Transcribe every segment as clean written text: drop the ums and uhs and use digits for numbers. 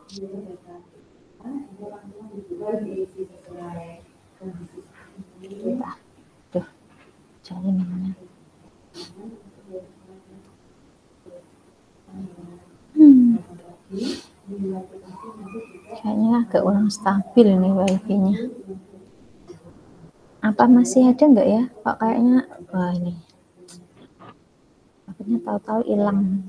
Tuh, cari namanya. Kayaknya agak kurang stabil nih wifi-nya. Apa masih ada nggak ya? Kok kayaknya, wah ini. Akhirnya tahu-tahu hilang.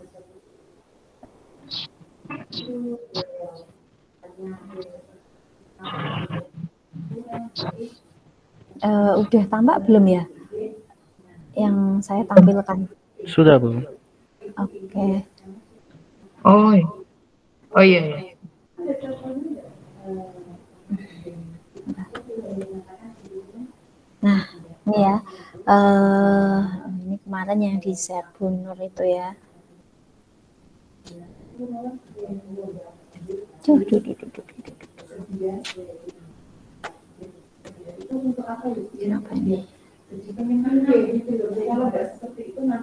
Udah tampak belum ya? Yang saya tampilkan. Sudah, Bu. Oke. Oh iya. Nah, ini ya. Ini kemarin yang di share Bu Nur itu ya. Kenapa ini?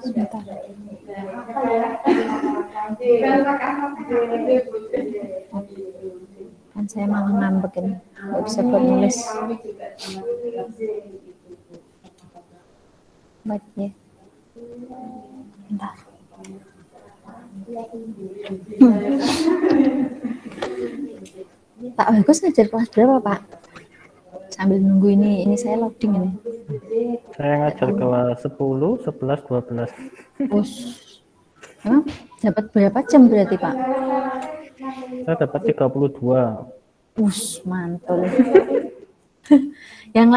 Sebentar. Kan saya malah ngambek ini, nggak bisa buat nulis. Baik ya. Bentar. Pak Bagus ngajar kelas berapa, Pak? Sambil nunggu ini saya loading ini. Saya ngajar kelas 10, 11, 12. Bos. Emang dapat berapa jam berarti, Pak? Saya dapat 32. Mantul. Yang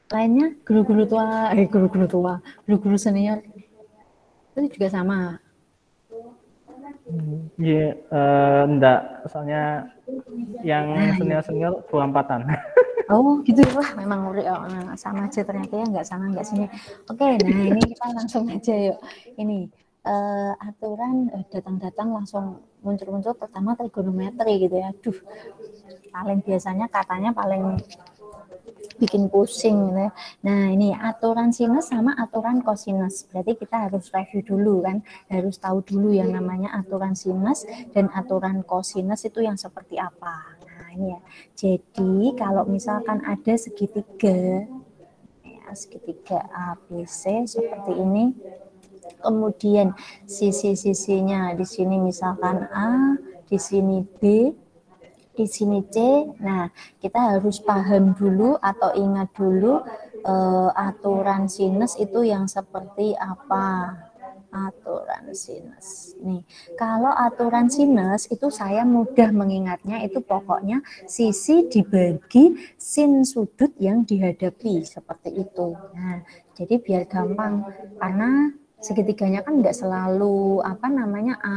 lainnya guru-guru tua, guru-guru senior itu juga sama. Iya, enggak, soalnya yang senior 24-an. Oh gitu ya, wah memang sama aja ternyata ya, nggak sana nggak sini. Oke, nah ini kita langsung aja yuk. Ini aturan datang-datang langsung muncul-muncul pertama trigonometri gitu ya. Aduh, paling biasanya katanya paling bikin pusing gitu ya. Nah ini aturan sinus sama aturan kosinus, berarti kita harus review dulu kan, harus tahu dulu yang namanya aturan sinus dan aturan kosinus itu yang seperti apa. Nah ini ya, jadi kalau misalkan ada segitiga ya, segitiga ABC seperti ini, kemudian sisi-sisinya di sini misalkan A, di sini B, di sini C. Nah, kita harus paham dulu atau ingat dulu aturan sinus itu yang seperti apa. Aturan sinus. Nih, kalau aturan sinus itu saya mudah mengingatnya, itu pokoknya sisi dibagi sin sudut yang dihadapi seperti itu. Nah, jadi biar gampang karena segitiganya kan nggak selalu A,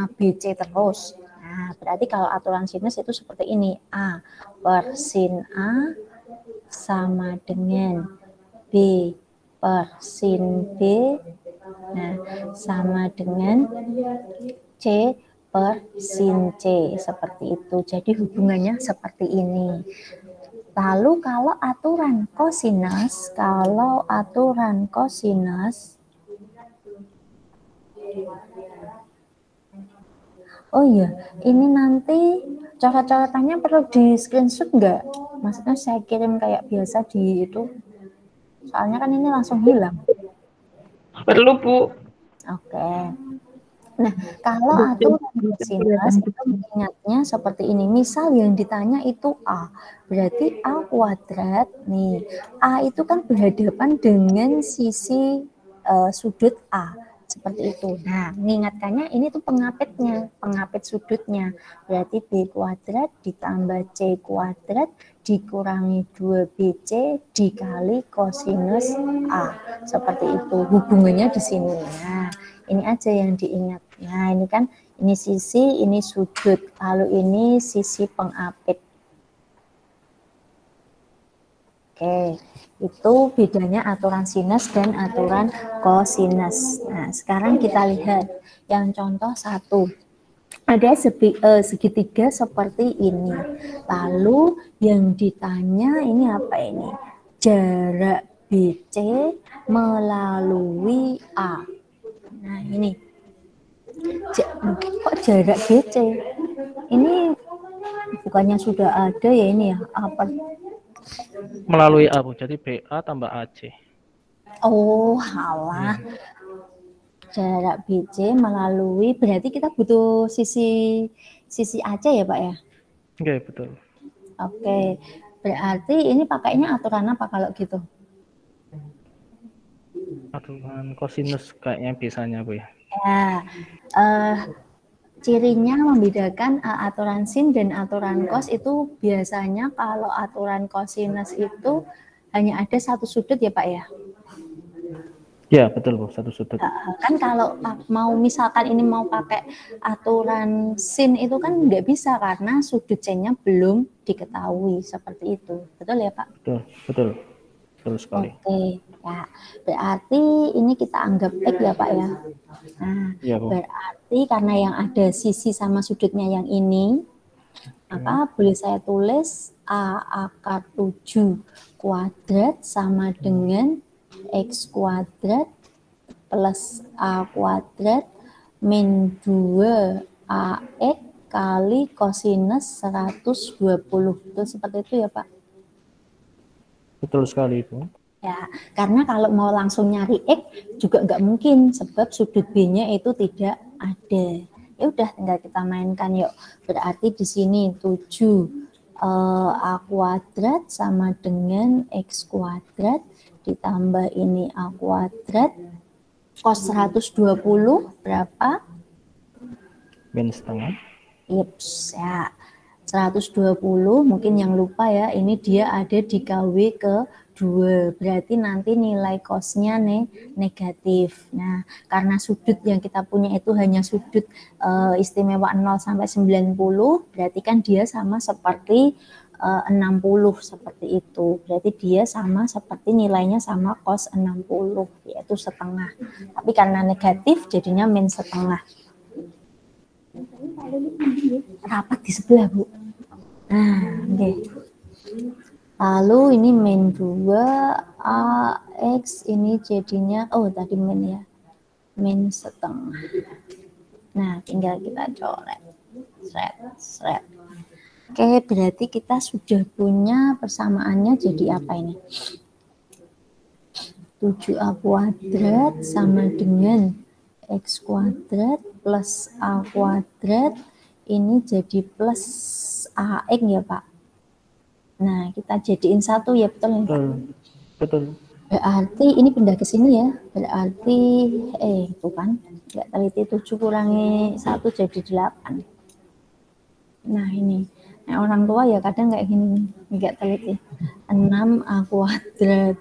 B, C terus. Nah, berarti kalau aturan sinus itu seperti ini. A per sin A sama dengan B per sin B. Nah, sama dengan C per sin C. Seperti itu. Jadi hubungannya seperti ini. Lalu kalau aturan kosinus, oh iya, ini nanti coret-coretannya perlu di screenshot nggak? Maksudnya saya kirim kayak biasa di itu. Soalnya kan ini langsung hilang. Perlu, Bu. Oke. Nah, kalau aturan kosinus itu ingatnya seperti ini. Misal yang ditanya itu A, berarti A kuadrat nih. A itu kan berhadapan dengan sisi sudut A. Seperti itu. Nah, mengingatkannya ini tuh pengapit sudutnya. Berarti B kuadrat ditambah C kuadrat dikurangi 2BC dikali kosinus A. Seperti itu. Hubungannya di sini. Nah, ini aja yang diingat. Nah, ini kan ini sisi, ini sudut. Lalu ini sisi pengapit. Oke, itu bedanya aturan sinus dan aturan kosinus. Nah, sekarang kita lihat yang contoh 1. Ada segitiga seperti ini. Lalu yang ditanya ini apa ini? Jarak BC melalui A. Nah, ini. Kok jarak BC? ini bukannya sudah ada ya ini ya, apa? Melalui A, Bu. Jadi BA tambah AC. Oh, halah. Jarak BC melalui, berarti kita butuh sisi AC ya Pak ya? Oke, betul. Oke, berarti ini pakainya aturan apa kalau gitu? Aturan kosinus kayaknya biasanya, Bu ya. Ya, cirinya membedakan aturan sin dan aturan cos itu biasanya kalau aturan kosinus itu hanya ada satu sudut ya Pak ya? Ya, betul, Bu. Satu sudut. Kan kalau mau misalkan ini mau pakai aturan sin itu kan nggak bisa karena sudut C-nya belum diketahui seperti itu. Betul ya Pak? Betul, betul. Betul sekali. Oke, ya. Berarti ini kita anggap X ya Pak ya. Nah, Ya, Bu. berarti karena yang ada sisi sama sudutnya yang ini, maka boleh saya tulis A akar 7 kuadrat sama dengan X kuadrat plus A kuadrat min 2 AX kali kosinus 120. Betul seperti itu ya Pak? Betul sekali, Bu. Ya, karena kalau mau langsung nyari X juga nggak mungkin sebab sudut B-nya itu tidak ada. Ya udah tinggal kita mainkan yuk. Berarti di sini 7 A kuadrat sama dengan X kuadrat ditambah ini A kuadrat cos 120 berapa? Min setengah. Yups, ya. 120 mungkin yang lupa ya, ini dia ada di KW ke 2, berarti nanti nilai cosnya negatif. Nah, karena sudut yang kita punya itu hanya sudut istimewa 0 sampai 90, berarti kan dia sama seperti 60 seperti itu. Berarti dia sama seperti nilainya sama cos 60 yaitu setengah. Tapi karena negatif jadinya min setengah. Rapat di sebelah Bu. Nah, oke. Lalu ini min 2 AX ini jadinya, oh tadi min ya, min setengah. Nah, tinggal kita coret. Seret. Oke, berarti kita sudah punya persamaannya jadi apa ini? 7A kuadrat sama dengan X kuadrat plus A kuadrat ini jadi plus AX ya Pak. Nah, kita jadiin satu ya, betul ya Pak? Betul. Berarti ini pindah ke sini ya. Berarti itu kan nggak teliti 7 kurangi 1 jadi 8. Nah, ini. Nah, orang tua ya kadang kayak gini nggak teliti. 6A kuadrat.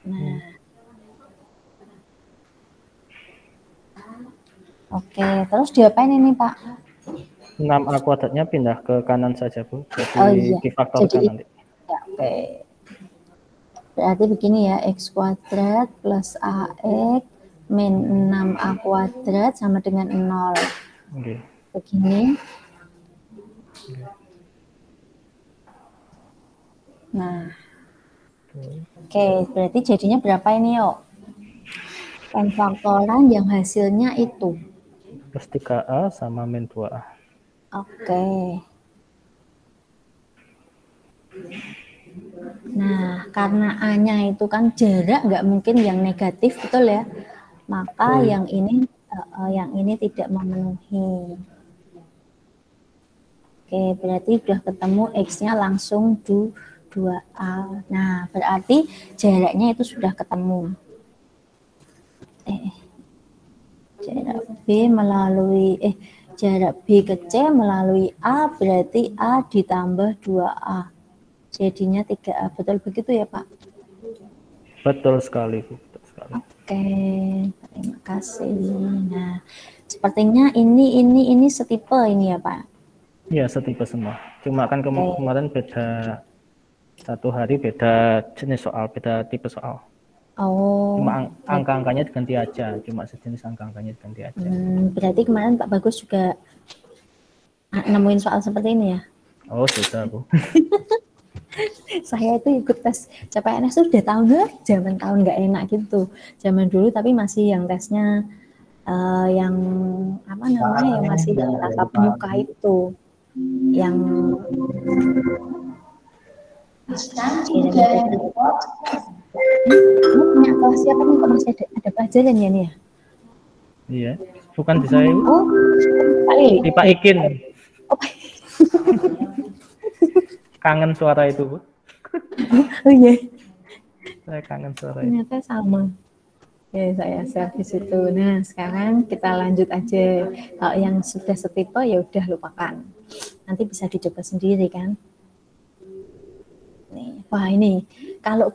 Nah. Oke, terus diapain ini Pak? 6A kuadratnya pindah ke kanan saja, Bu. Jadi difaktorkan nanti. Ya, oke. Berarti begini ya, X kuadrat plus AX min 6A kuadrat sama dengan 0. Oke. Begini. Nah. Oke, berarti jadinya berapa ini yuk? Pemfaktoran yang hasilnya itu Plus 3A sama min 2A. Oke. Nah, karena A-nya itu kan jarak, nggak mungkin yang negatif, betul ya? Maka yang ini tidak memenuhi. Oke, berarti sudah ketemu X-nya langsung 2A. Nah, berarti jaraknya itu sudah ketemu. Jarak B melalui jarak B ke C melalui A berarti A ditambah 2A. Jadinya 3A. Betul begitu ya, Pak? Betul sekali, Bu. Betul sekali. Oke, terima kasih. Nah, sepertinya ini setipe ini ya, Pak? Iya, setipe semua. Cuma kan kemarin beda 1 hari, beda jenis soal, beda tipe soal. Oh. Cuma angka-angkanya diganti aja, cuma sejenis angka-angkanya diganti aja. Berarti kemarin Pak Bagus juga nemuin soal seperti ini ya? Oh, sudah, Bu. Saya itu ikut tes CPNS itu udah tahun nggak enak gitu. Zaman dulu tapi masih yang tesnya yang apa namanya ya masih yang tatap muka itu. yang punya kelas siapa nih, kok masih ada pelajaran ya nih ya? Iya, bukan di saya. Oh, Pak Lili. Di Pak Ikin. Oh, Kangen suara itu, Bu. oh iya, Saya kangen suara itu. ternyata sama. Ya, saya share di situ. Nah, sekarang kita lanjut aja. Kalau yang sudah setipe ya udah lupakan. Nanti bisa dicoba sendiri kan. Nih, wah ini kalau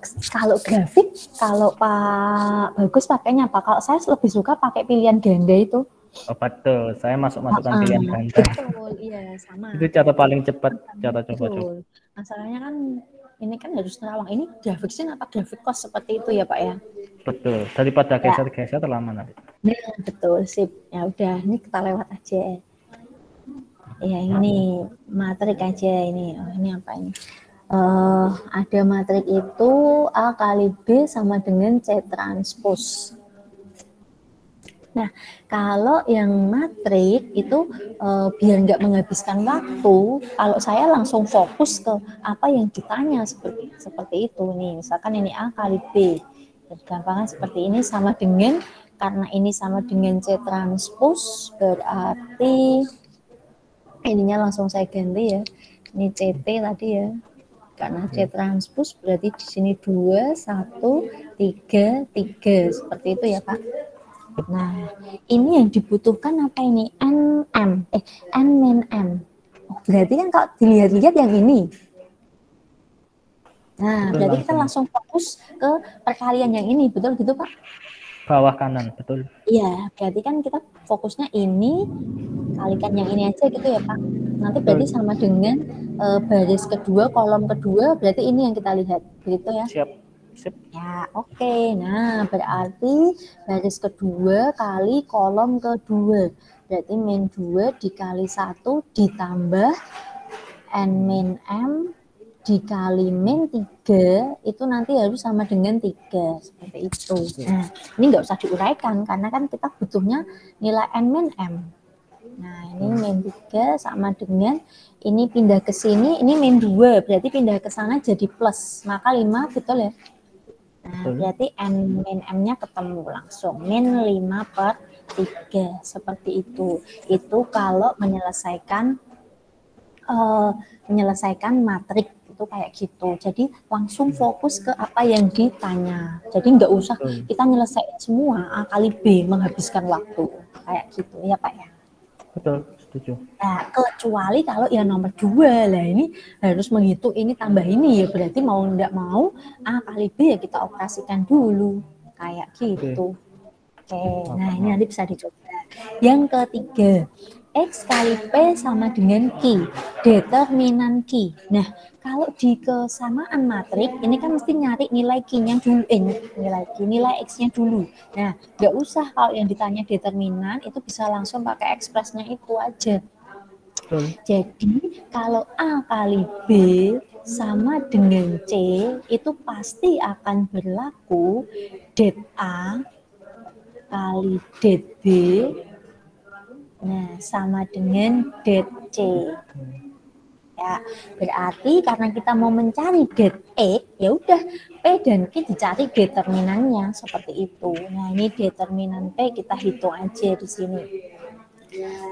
grafik, kalau Pak Bagus pakainya apa? Kalau saya lebih suka pakai pilihan ganda itu. Oh, betul. Saya masukkan pilihan ganda. Betul, iya sama. Itu cara paling cepat, cara coba-coba. Betul. Masalahnya kan ini kan harus nerawang. Ini grafik scene apa grafik kos seperti itu ya Pak ya? Betul. Daripada geser-geser terlama nanti. Nah, betul, sip. Ya udah, ini kita lewat aja. Ya ini matrik aja ini. Oh, ini apa ini? Ada matrik itu A kali B sama dengan C transpose. Nah, kalau yang matrik itu biar nggak menghabiskan waktu, kalau saya langsung fokus ke apa yang ditanya seperti itu nih. Misalkan ini A kali B, gampangnya seperti ini sama dengan, karena ini sama dengan C transpose, berarti ininya langsung saya ganti ya. Ini CT tadi ya. Karena C transpose berarti di sini 2, 1, 3, 3. Seperti itu ya Pak. Nah, ini yang dibutuhkan apa ini? N min M. Oh, berarti kan kalau dilihat-lihat yang ini. Nah, Betul, berarti kita langsung fokus ke perkalian yang ini. Betul gitu Pak? Bawah kanan, betul. Iya, berarti kan kita fokusnya ini kalikan yang ini aja gitu ya Pak. Nanti berarti sama dengan baris kedua, kolom kedua, berarti ini yang kita lihat, begitu ya? Siap. Sip. Ya, oke. Nah, berarti baris kedua kali kolom kedua. Berarti min 2 dikali 1 ditambah N min M dikali min 3 itu nanti harus sama dengan 3. Seperti itu. Nah, ini nggak usah diuraikan karena kan kita butuhnya nilai N min M. Nah, ini min 3 sama dengan ini pindah ke sini, ini min 2. Berarti pindah ke sana jadi plus. Maka 5, betul ya? Nah, berarti N min M-nya ketemu langsung. Min 5/3. Seperti itu. Itu kalau menyelesaikan matrik itu kayak gitu. Jadi langsung fokus ke apa yang ditanya. Jadi nggak usah kita nyelesain semua A kali B, menghabiskan waktu. Kayak gitu ya Pak ya. Betul, setuju. Nah, kecuali kalau yang nomor 2 lah, ini harus menghitung ini tambah ini ya, berarti mau enggak mau A kali B ya kita operasikan dulu kayak gitu. Oke. Nah ini nanti bisa dicoba. Yang ketiga, X kali P sama dengan Q, determinan Q. Nah, kalau di kesamaan matrik, ini kan mesti nyari nilai Q-nya dulu, nilai X-nya dulu. Nah, nggak usah kalau yang ditanya determinan, itu bisa langsung pakai ekspresnya itu aja. Jadi, kalau A kali B sama dengan C, itu pasti akan berlaku det A kali det B, nah sama dengan det C. Ya, berarti karena kita mau mencari det X, ya udah P dan Q dicari determinannya seperti itu. Nah, ini determinan P kita hitung aja di sini.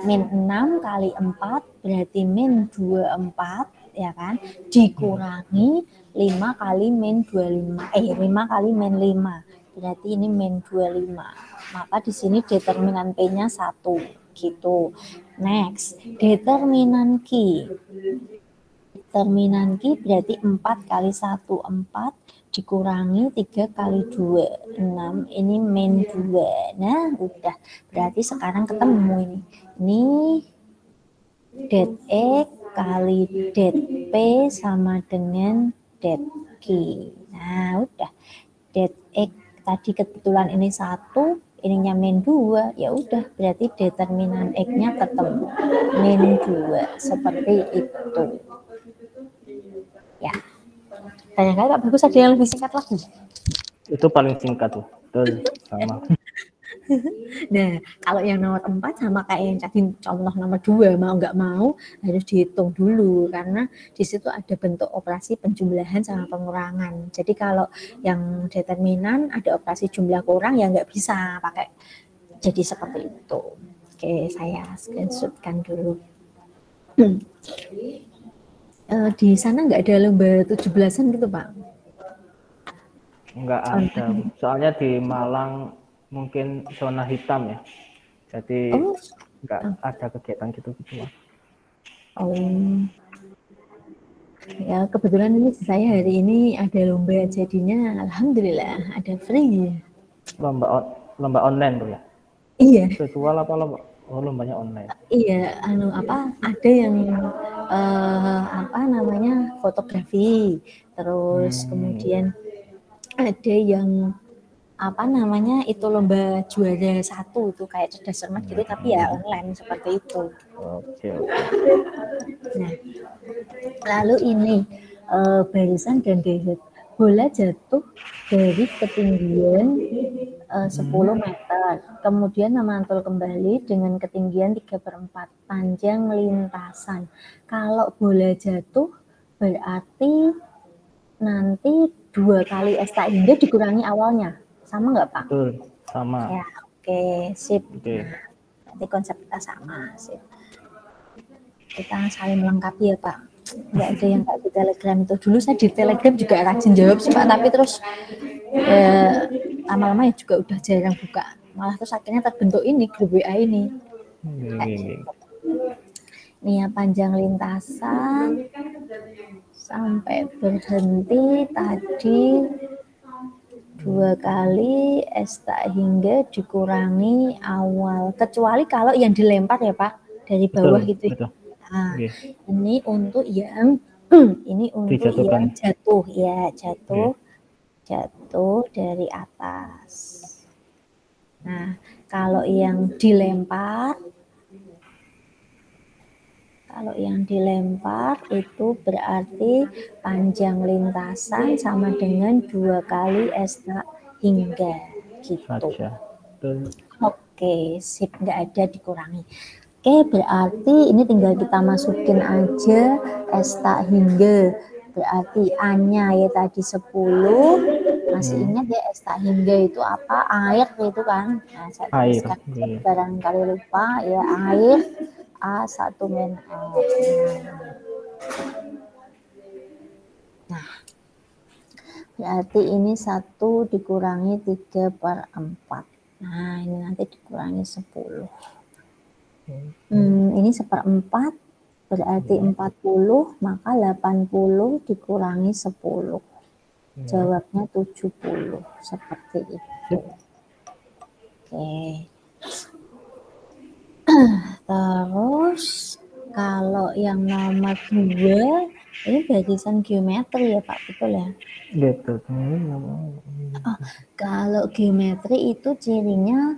Min 6 kali 4 berarti min 24 ya kan, dikurangi 5 kali min 25, 5 kali min 5 berarti ini min 25. Maka di sini determinan P-nya 1 gitu. Next, determinan Q. Determinan Q berarti 4 kali 1 4 dikurangi 3 kali 2 6, ini min 2. Nah, udah. Berarti sekarang ketemu ini. Ini det X kali det P sama dengan det Q. Nah, udah. Det X tadi kebetulan ini 1, ininya min 2, ya udah berarti determinan X-nya ketemu. Min 2 seperti itu. Ya. Banyak kali Pak Bagus, ada yang lebih singkat lagi? Itu paling singkat tuh. Betul, sama. Nah, kalau yang nomor 4 sama kayak yang tadi contoh nomor 2, mau nggak mau harus dihitung dulu karena di situ ada bentuk operasi penjumlahan sama pengurangan. Jadi kalau yang determinan ada operasi jumlah kurang ya nggak bisa pakai jadi seperti itu. Oke, saya screenshotkan dulu. Di sana nggak ada lomba 17-an gitu, Pak? Nggak ada, soalnya di Malang mungkin zona hitam ya, jadi nggak ada kegiatan gitu Mas. Ya kebetulan ini saya hari ini ada lomba, jadinya alhamdulillah ada free. Lomba online tuh ya? Iya. Virtual apa lomba? Oh, lombanya online. Iya, ada yang fotografi, terus kemudian ada yang itu lomba juara 1 itu kayak cerdas cermat gitu, tapi ya online seperti itu. Oke. Nah, lalu ini barisan dan deret. Bola jatuh dari ketinggian 10 meter, kemudian memantul kembali dengan ketinggian 3/4 panjang lintasan. Kalau bola jatuh berarti nanti 2 kali S hingga dikurangi awalnya. Sama nggak, Pak? Betul, sama. Ya, oke, sip. Oke. Nah, nanti konsep kita sama, sip. Kita saling melengkapi ya, Pak. Nggak ada yang kayak di Telegram itu. Dulu saya di Telegram juga rajin jawab sih, Pak, tapi terus lama-lama ya juga udah jarang buka. Malah terus akhirnya terbentuk ini, grup WA ini. Ini ya, panjang lintasan sampai berhenti tadi 2 kali S hingga dikurangi awal, kecuali kalau yang dilempar ya Pak dari bawah gitu. Betul. Nah, ini untuk yang yang jatuh ya, jatuh dari atas. Nah, kalau yang dilempar itu berarti panjang lintasan sama dengan 2 kali S hingga gitu. Oke, sip, nggak ada dikurangi. Oke, berarti ini tinggal kita masukin aja S hingga. Berarti A-nya ya tadi 10. Masih ingat ya S hingga itu apa? Air itu kan. Nah, saya tuliskan barangkali lupa ya, air A1 min R. Nah, berarti ini 1 dikurangi 3/4. Nah, ini nanti dikurangi 10. Ini 1/4 berarti 40, maka 80 dikurangi 10. Jawabnya 70, seperti itu. Oke. Terus kalau yang nomor 2 ini barisan geometri ya Pak, betul ya? Betul. Kalau geometri itu cirinya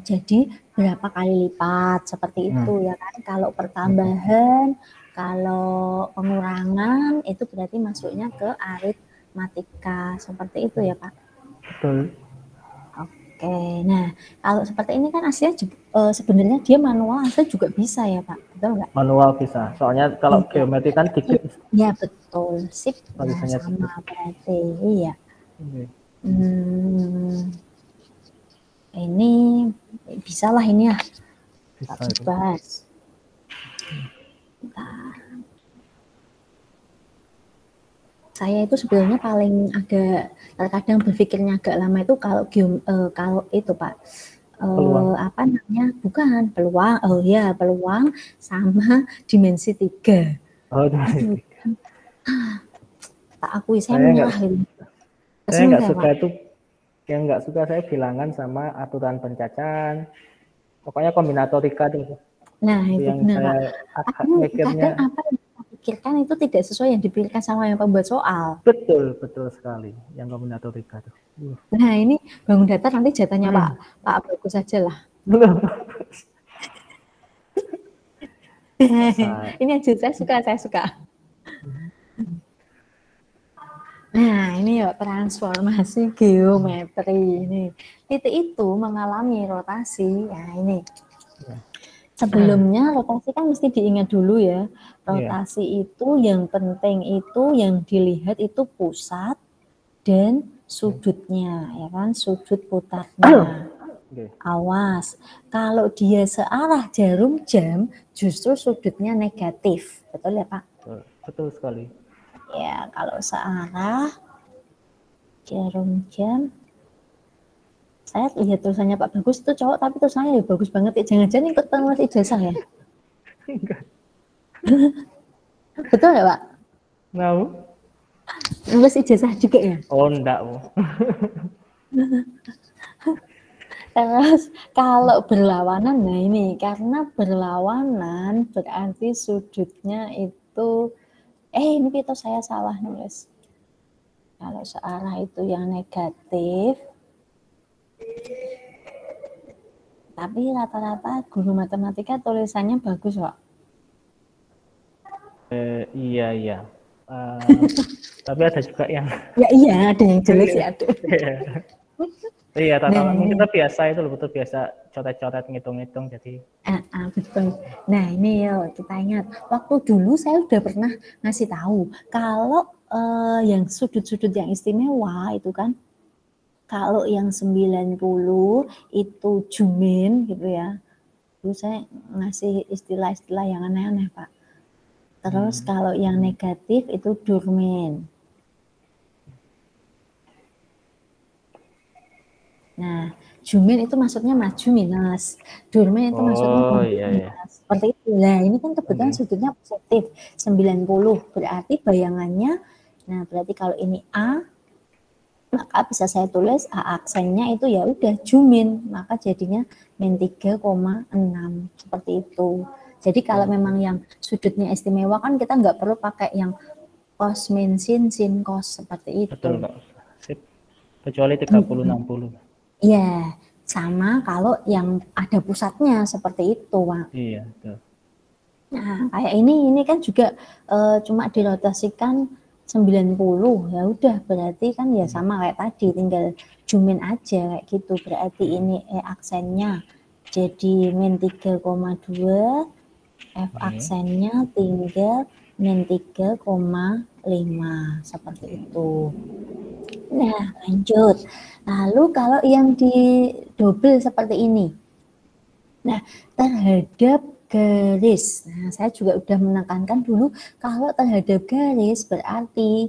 jadi berapa kali lipat seperti itu ya kan. Kalau pertambahan, kalau pengurangan itu berarti masuknya ke aritmatika seperti itu ya Pak. Betul. Oke, nah kalau seperti ini kan aslinya sebenarnya dia manual asli juga bisa ya Pak, betul nggak? Manual bisa, soalnya kalau geometri kan dikit. Ya betul, sip. Nah, sama berarti, iya. Ini bisa lah ini ya, tak dibahas. Saya itu sebenarnya paling agak terkadang berpikirnya agak lama itu kalau itu Pak, peluang sama dimensi 3. Tak akui saya menyerah gitu. Saya nggak suka itu, yang nggak suka saya bilangan sama aturan pencacahan, pokoknya kombinatorika itu. Nah itu yang benar Pak. Kadang apa yang kita pikirkan itu tidak sesuai yang dipikirkan sama yang pembuat soal. Betul sekali yang kombinatorika itu. Nah ini bangun datar nanti jatahnya Pak bagus saja lah. Ini aja saya suka. Nah, ini ya transformasi geometri ini. Titik itu mengalami rotasi. Nah, ini. Sebelumnya rotasi kan mesti diingat dulu ya. Rotasi itu yang penting itu yang dilihat itu pusat dan sudutnya, ya kan? Sudut putarnya. Awas, kalau dia searah jarum jam, justru sudutnya negatif. Betul ya, Pak? Betul sekali. Ya, kalau searah jarum jam, saya lihat tulisannya Pak Bagus itu cowok tapi tulisannya ya bagus banget ya. Jangan-jangan ikut penulis ijazah ya? Enggak. Betul ya Pak? Mau? Nulis ijazah juga ya? Oh enggak. Terus kalau berlawanan, nah ini karena berlawanan berarti sudutnya itu, ini itu saya salah nulis. Kalau searah itu yang negatif, tapi rata-rata guru matematika tulisannya bagus kok. Iya. Tapi ada juga yang Ya iya, ada yang jelek sih ada. Iya, Nah, kita biasa itu loh, betul biasa coret-coret ngitung-ngitung jadi. Betul. Nah ini ya kita ingat, waktu dulu saya udah pernah ngasih tahu kalau yang sudut-sudut yang istimewa itu kan, kalau yang 90 itu jumin gitu ya. Dulu saya ngasih istilah-istilah yang aneh-aneh Pak. Terus kalau yang negatif itu durmin. Nah, jumin itu maksudnya maju minus, durmin itu maksudnya mundur minus. Seperti itu. Nah, ini kan kebetulan sudutnya positif 90. Berarti bayangannya, nah berarti kalau ini A, maka bisa saya tulis A aksennya itu ya udah jumin, maka jadinya min 3,6 seperti itu. Jadi kalau memang yang sudutnya istimewa kan kita nggak perlu pakai yang cos min sin cos seperti itu. Betul Pak. Sip. Kecuali 30-60. Iya, sama kalau yang ada pusatnya seperti itu, Pak. Iya, betul. Nah, kayak ini kan juga cuma dirotasikan 90. Ya udah, berarti kan ya sama kayak tadi, tinggal jumin aja kayak gitu. Berarti ini aksennya jadi min 3,2, F aksennya tinggal min 3,5 seperti itu. Nah, lanjut. Lalu kalau yang di double seperti ini. Nah, terhadap garis. Nah, saya juga udah menekankan dulu kalau terhadap garis berarti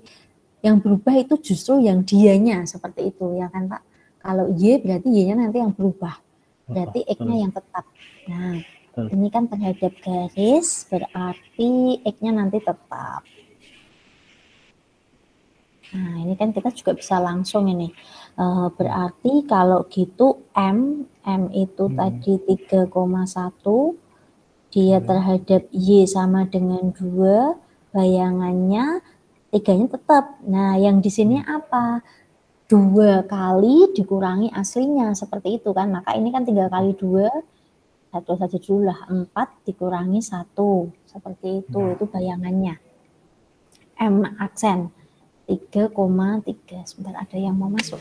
yang berubah itu justru yang dianya seperti itu ya kan Pak. Kalau Y berarti Y-nya nanti yang berubah. Berarti X-nya yang tetap. Nah, ini kan terhadap garis berarti X-nya nanti tetap. Nah, ini kan kita juga bisa langsung ini. Berarti kalau gitu M itu tadi 3,1, dia terhadap Y sama dengan 2, bayangannya 3-nya tetap. Nah, yang di sini apa? 2 kali dikurangi aslinya, seperti itu kan. Maka ini kan 3 kali 2, satu saja dulu lah, 4 dikurangi 1, seperti itu bayangannya. M aksen 3,3. Sebentar, ada yang mau masuk.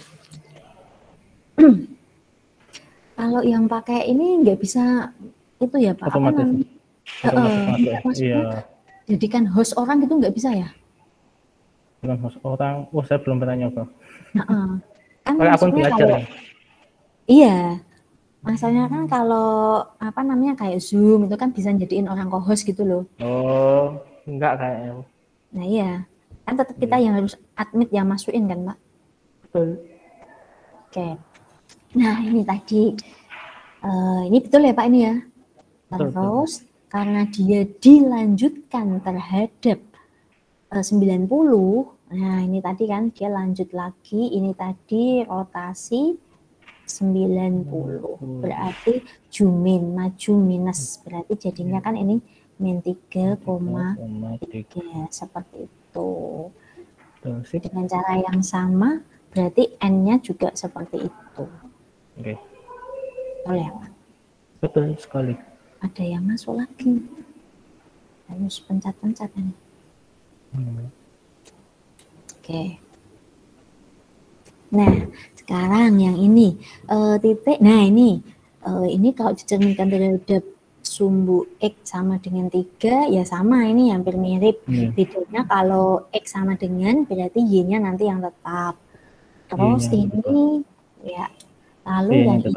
Kalau yang pakai ini nggak bisa itu ya Pak, otomatis. Iya. Jadi kan host orang gitu nggak bisa ya? Bukan host orang, saya belum pernah nyoba. Kan akun belajar kalau, iya, masalahnya kan kalau apa namanya kayak Zoom itu kan bisa jadiin orang co-host gitu loh. Oh, enggak kayaknya. Nah iya, kan tetap kita yang harus admit yang masukin kan Pak. Betul. Oke. Nah ini tadi, ini betul ya Pak ini ya. Terus karena dia dilanjutkan terhadap 90, nah ini tadi kan dia lanjut lagi, ini tadi rotasi 90, berarti jumin, maju minus, berarti jadinya kan ini min 3,3 seperti itu. Dengan cara yang sama, berarti N-nya juga seperti itu. Oke. Betul ya Pak? Betul sekali. Ada yang masuk lagi, harus pencet-pencet ini. Oke. Nah, sekarang yang ini titik. Nah, ini kalau dicerminkan terhadap sumbu X sama dengan 3, ya sama, ini hampir mirip. Bedanya kalau X sama dengan, berarti Y-nya nanti yang tetap. Terus ini, ya, lalu yang ini,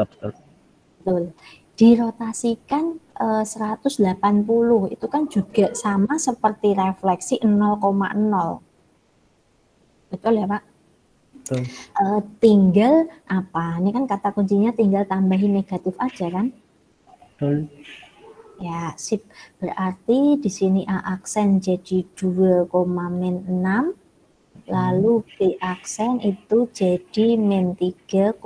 betul, dirotasikan 180, itu kan juga sama seperti refleksi 0,0. Betul ya, Pak? Tinggal apa? Ini kan kata kuncinya tinggal tambahin negatif aja kan? Ya, sip. Berarti di sini A aksen jadi 2,-6, lalu B aksen itu jadi -3,-4.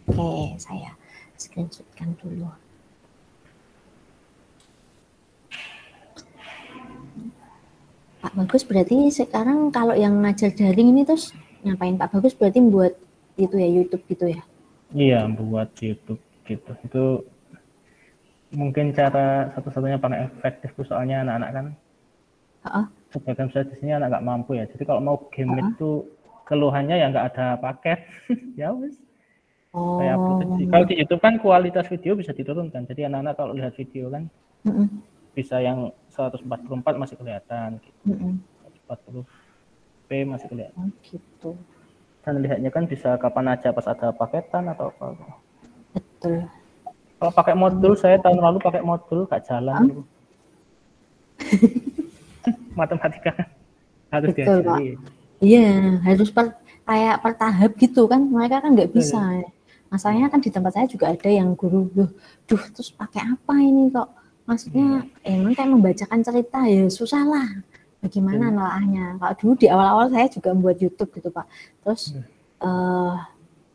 Oke, saya screenshotkan dulu. Pak Bagus berarti sekarang kalau yang ngajar daring ini terus ngapain Pak Bagus? Berarti buat itu ya, YouTube gitu ya? Iya, buat YouTube gitu. Itu mungkin cara satu-satunya paling efektif tuh, soalnya anak-anak kan sebagian besar di sini anak nggak mampu ya. Jadi kalau mau game itu keluhannya ya nggak ada paket. Ya wis. Kayak kalau di YouTube kan kualitas video bisa diturunkan. Jadi anak-anak kalau lihat video kan bisa yang 144 masih kelihatan gitu. 140p masih kelihatan. Gitu. Dan lihatnya kan bisa kapan aja, pas ada paketan atau apa. Betul. Kalau pakai modul, saya tahun lalu pakai modul gak jalan. Matematika harus diajari. Iya, harus kayak per tahap gitu kan. Mereka kan nggak bisa. Masalahnya kan di tempat saya juga ada yang guru, terus pakai apa ini kok? Maksudnya emang kayak membacakan cerita ya susah lah. Bagaimana nelaahnya? Kalau dulu di awal-awal saya juga membuat YouTube gitu Pak. Terus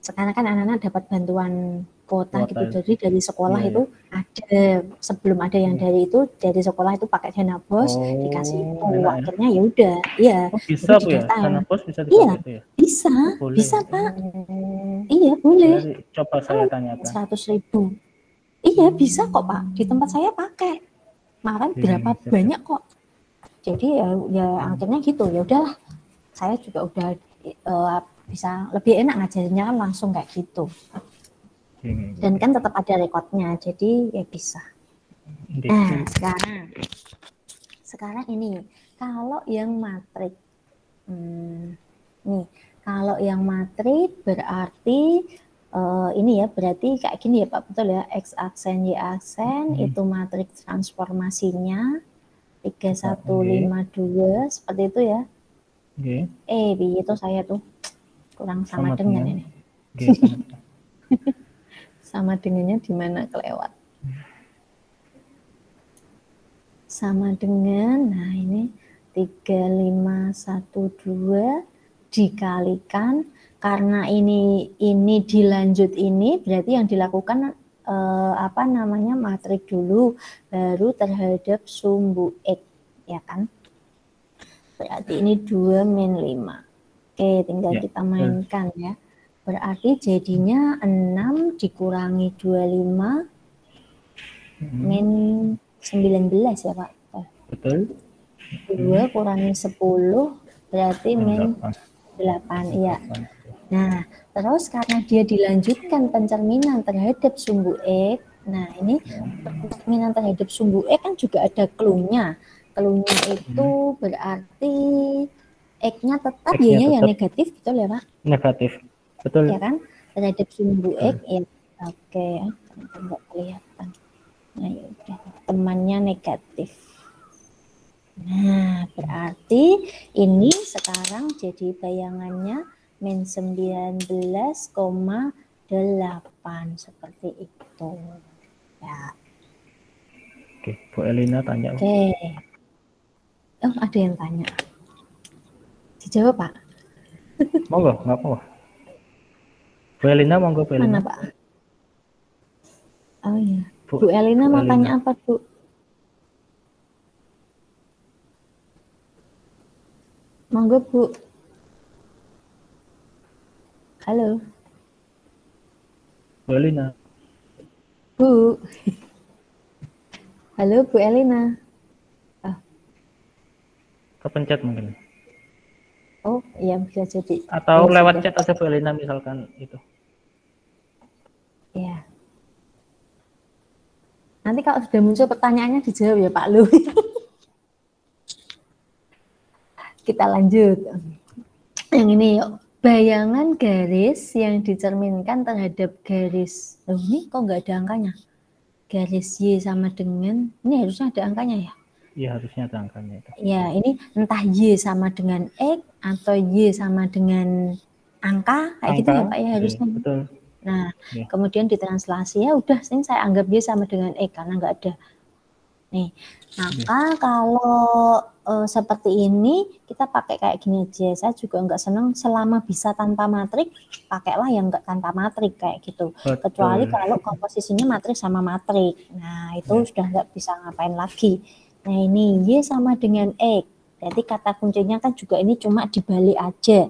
sekarang kan anak-anak dapat bantuan kuota gitu, jadi dari sekolah itu ada, sebelum ada yang dari itu, dari sekolah itu pakai Dana Bos, dikasih itu, akhirnya ya udah, iya. Bisa Bu ya, Dana Bos bisa dipakai itu ya? Bisa Pak, iya boleh. Coba saya tanyakan. 100.000, iya bisa kok Pak, di tempat saya pakai, makan berapa banyak kok. Jadi ya akhirnya gitu, ya udahlah, saya juga udah bisa lebih enak ngajarinnya kan langsung kayak gitu. Dan kan tetap ada rekodnya, jadi ya bisa. Nah, sekarang ini kalau yang matrik, nih kalau yang matrik berarti ini ya, berarti kayak gini ya Pak, betul ya, X aksen Y aksen itu matrik transformasinya 3152 seperti itu ya. Itu saya tuh kurang sama dengan ini. Sama dengannya di mana kelewat. Sama dengan, nah ini 3512 dikalikan, karena ini dilanjut ini, berarti yang dilakukan matrik dulu, baru terhadap sumbu X, ya kan? Berarti ini 2-5. Oke, tinggal kita mainkan ya. Berarti jadinya 6 dikurangi 25 min 19 ya Pak? Betul. 2 kurangi 10 berarti min 8, iya. Nah, terus karena dia dilanjutkan pencerminan terhadap sumbu X, nah ini pencerminan terhadap sumbu X kan juga ada clue-nya. Clue-nya itu berarti X-nya tetap, Y-nya yang negatif, betul ya Pak? Negatif. Betul. Ya kan? Terhadap sumbu X, ya. Oke, nggak kelihatan. Nah, ya udah, temannya negatif. Nah, berarti ini sekarang jadi bayangannya min 19,8 seperti itu. Ya. Oke, Bu Elina tanya. Oke. Oh, ada yang tanya. Dijawab Pak. Monggo, nggak apa-apa. Bu Elina, monggo Bu Elina. Mana Pak? Oh iya. Bu Elina mau tanya apa Bu? Monggo Bu. Halo. Bu Elina. Bu. Halo Bu Elina. Kepencet mungkin. Oh, iya bisa jadi. Atau Ya lewat sudah. chat aja Bu Elina misalkan itu. Ya. Nanti kalau sudah muncul pertanyaannya dijawab ya Pak Lu. Kita lanjut. Yang ini yuk. Bayangan garis yang dicerminkan terhadap garis. Oh, ini kok nggak ada angkanya? Garis Y sama dengan, ini harusnya ada angkanya ya? Iya harusnya ada angkanya itu. Ya, ini entah Y sama dengan X atau Y sama dengan angka, kayak gitu ya Pak ya harusnya. Betul. Nah, kemudian ditranslasi ya udah, ini saya anggap Y sama dengan X karena nggak ada. Nih, maka kalau seperti ini kita pakai kayak gini aja. Saya juga nggak seneng selama bisa tanpa matrik, pakailah yang nggak tanpa matrik kayak gitu. Betul. Kecuali kalau komposisinya matrik sama matrik. Nah, itu sudah nggak bisa ngapain lagi. Nah, ini Y sama dengan X. Berarti kata kuncinya kan juga ini cuma dibalik aja.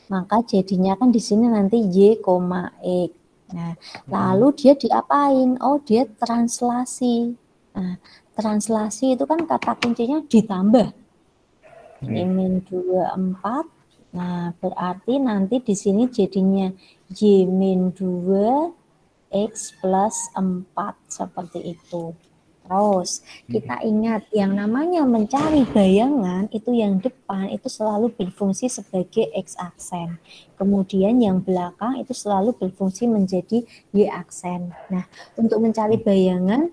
Maka jadinya kan di sini nanti Y, X. Nah, lalu dia diapain? Oh, dia translasi. Nah, translasi itu kan kata kuncinya ditambah. Ini min 24. Nah, berarti nanti di sini jadinya Y min 2 X plus 4 seperti itu. Terus kita ingat yang namanya mencari bayangan itu yang depan itu selalu berfungsi sebagai X aksen. Kemudian yang belakang itu selalu berfungsi menjadi Y aksen. Nah, untuk mencari bayangan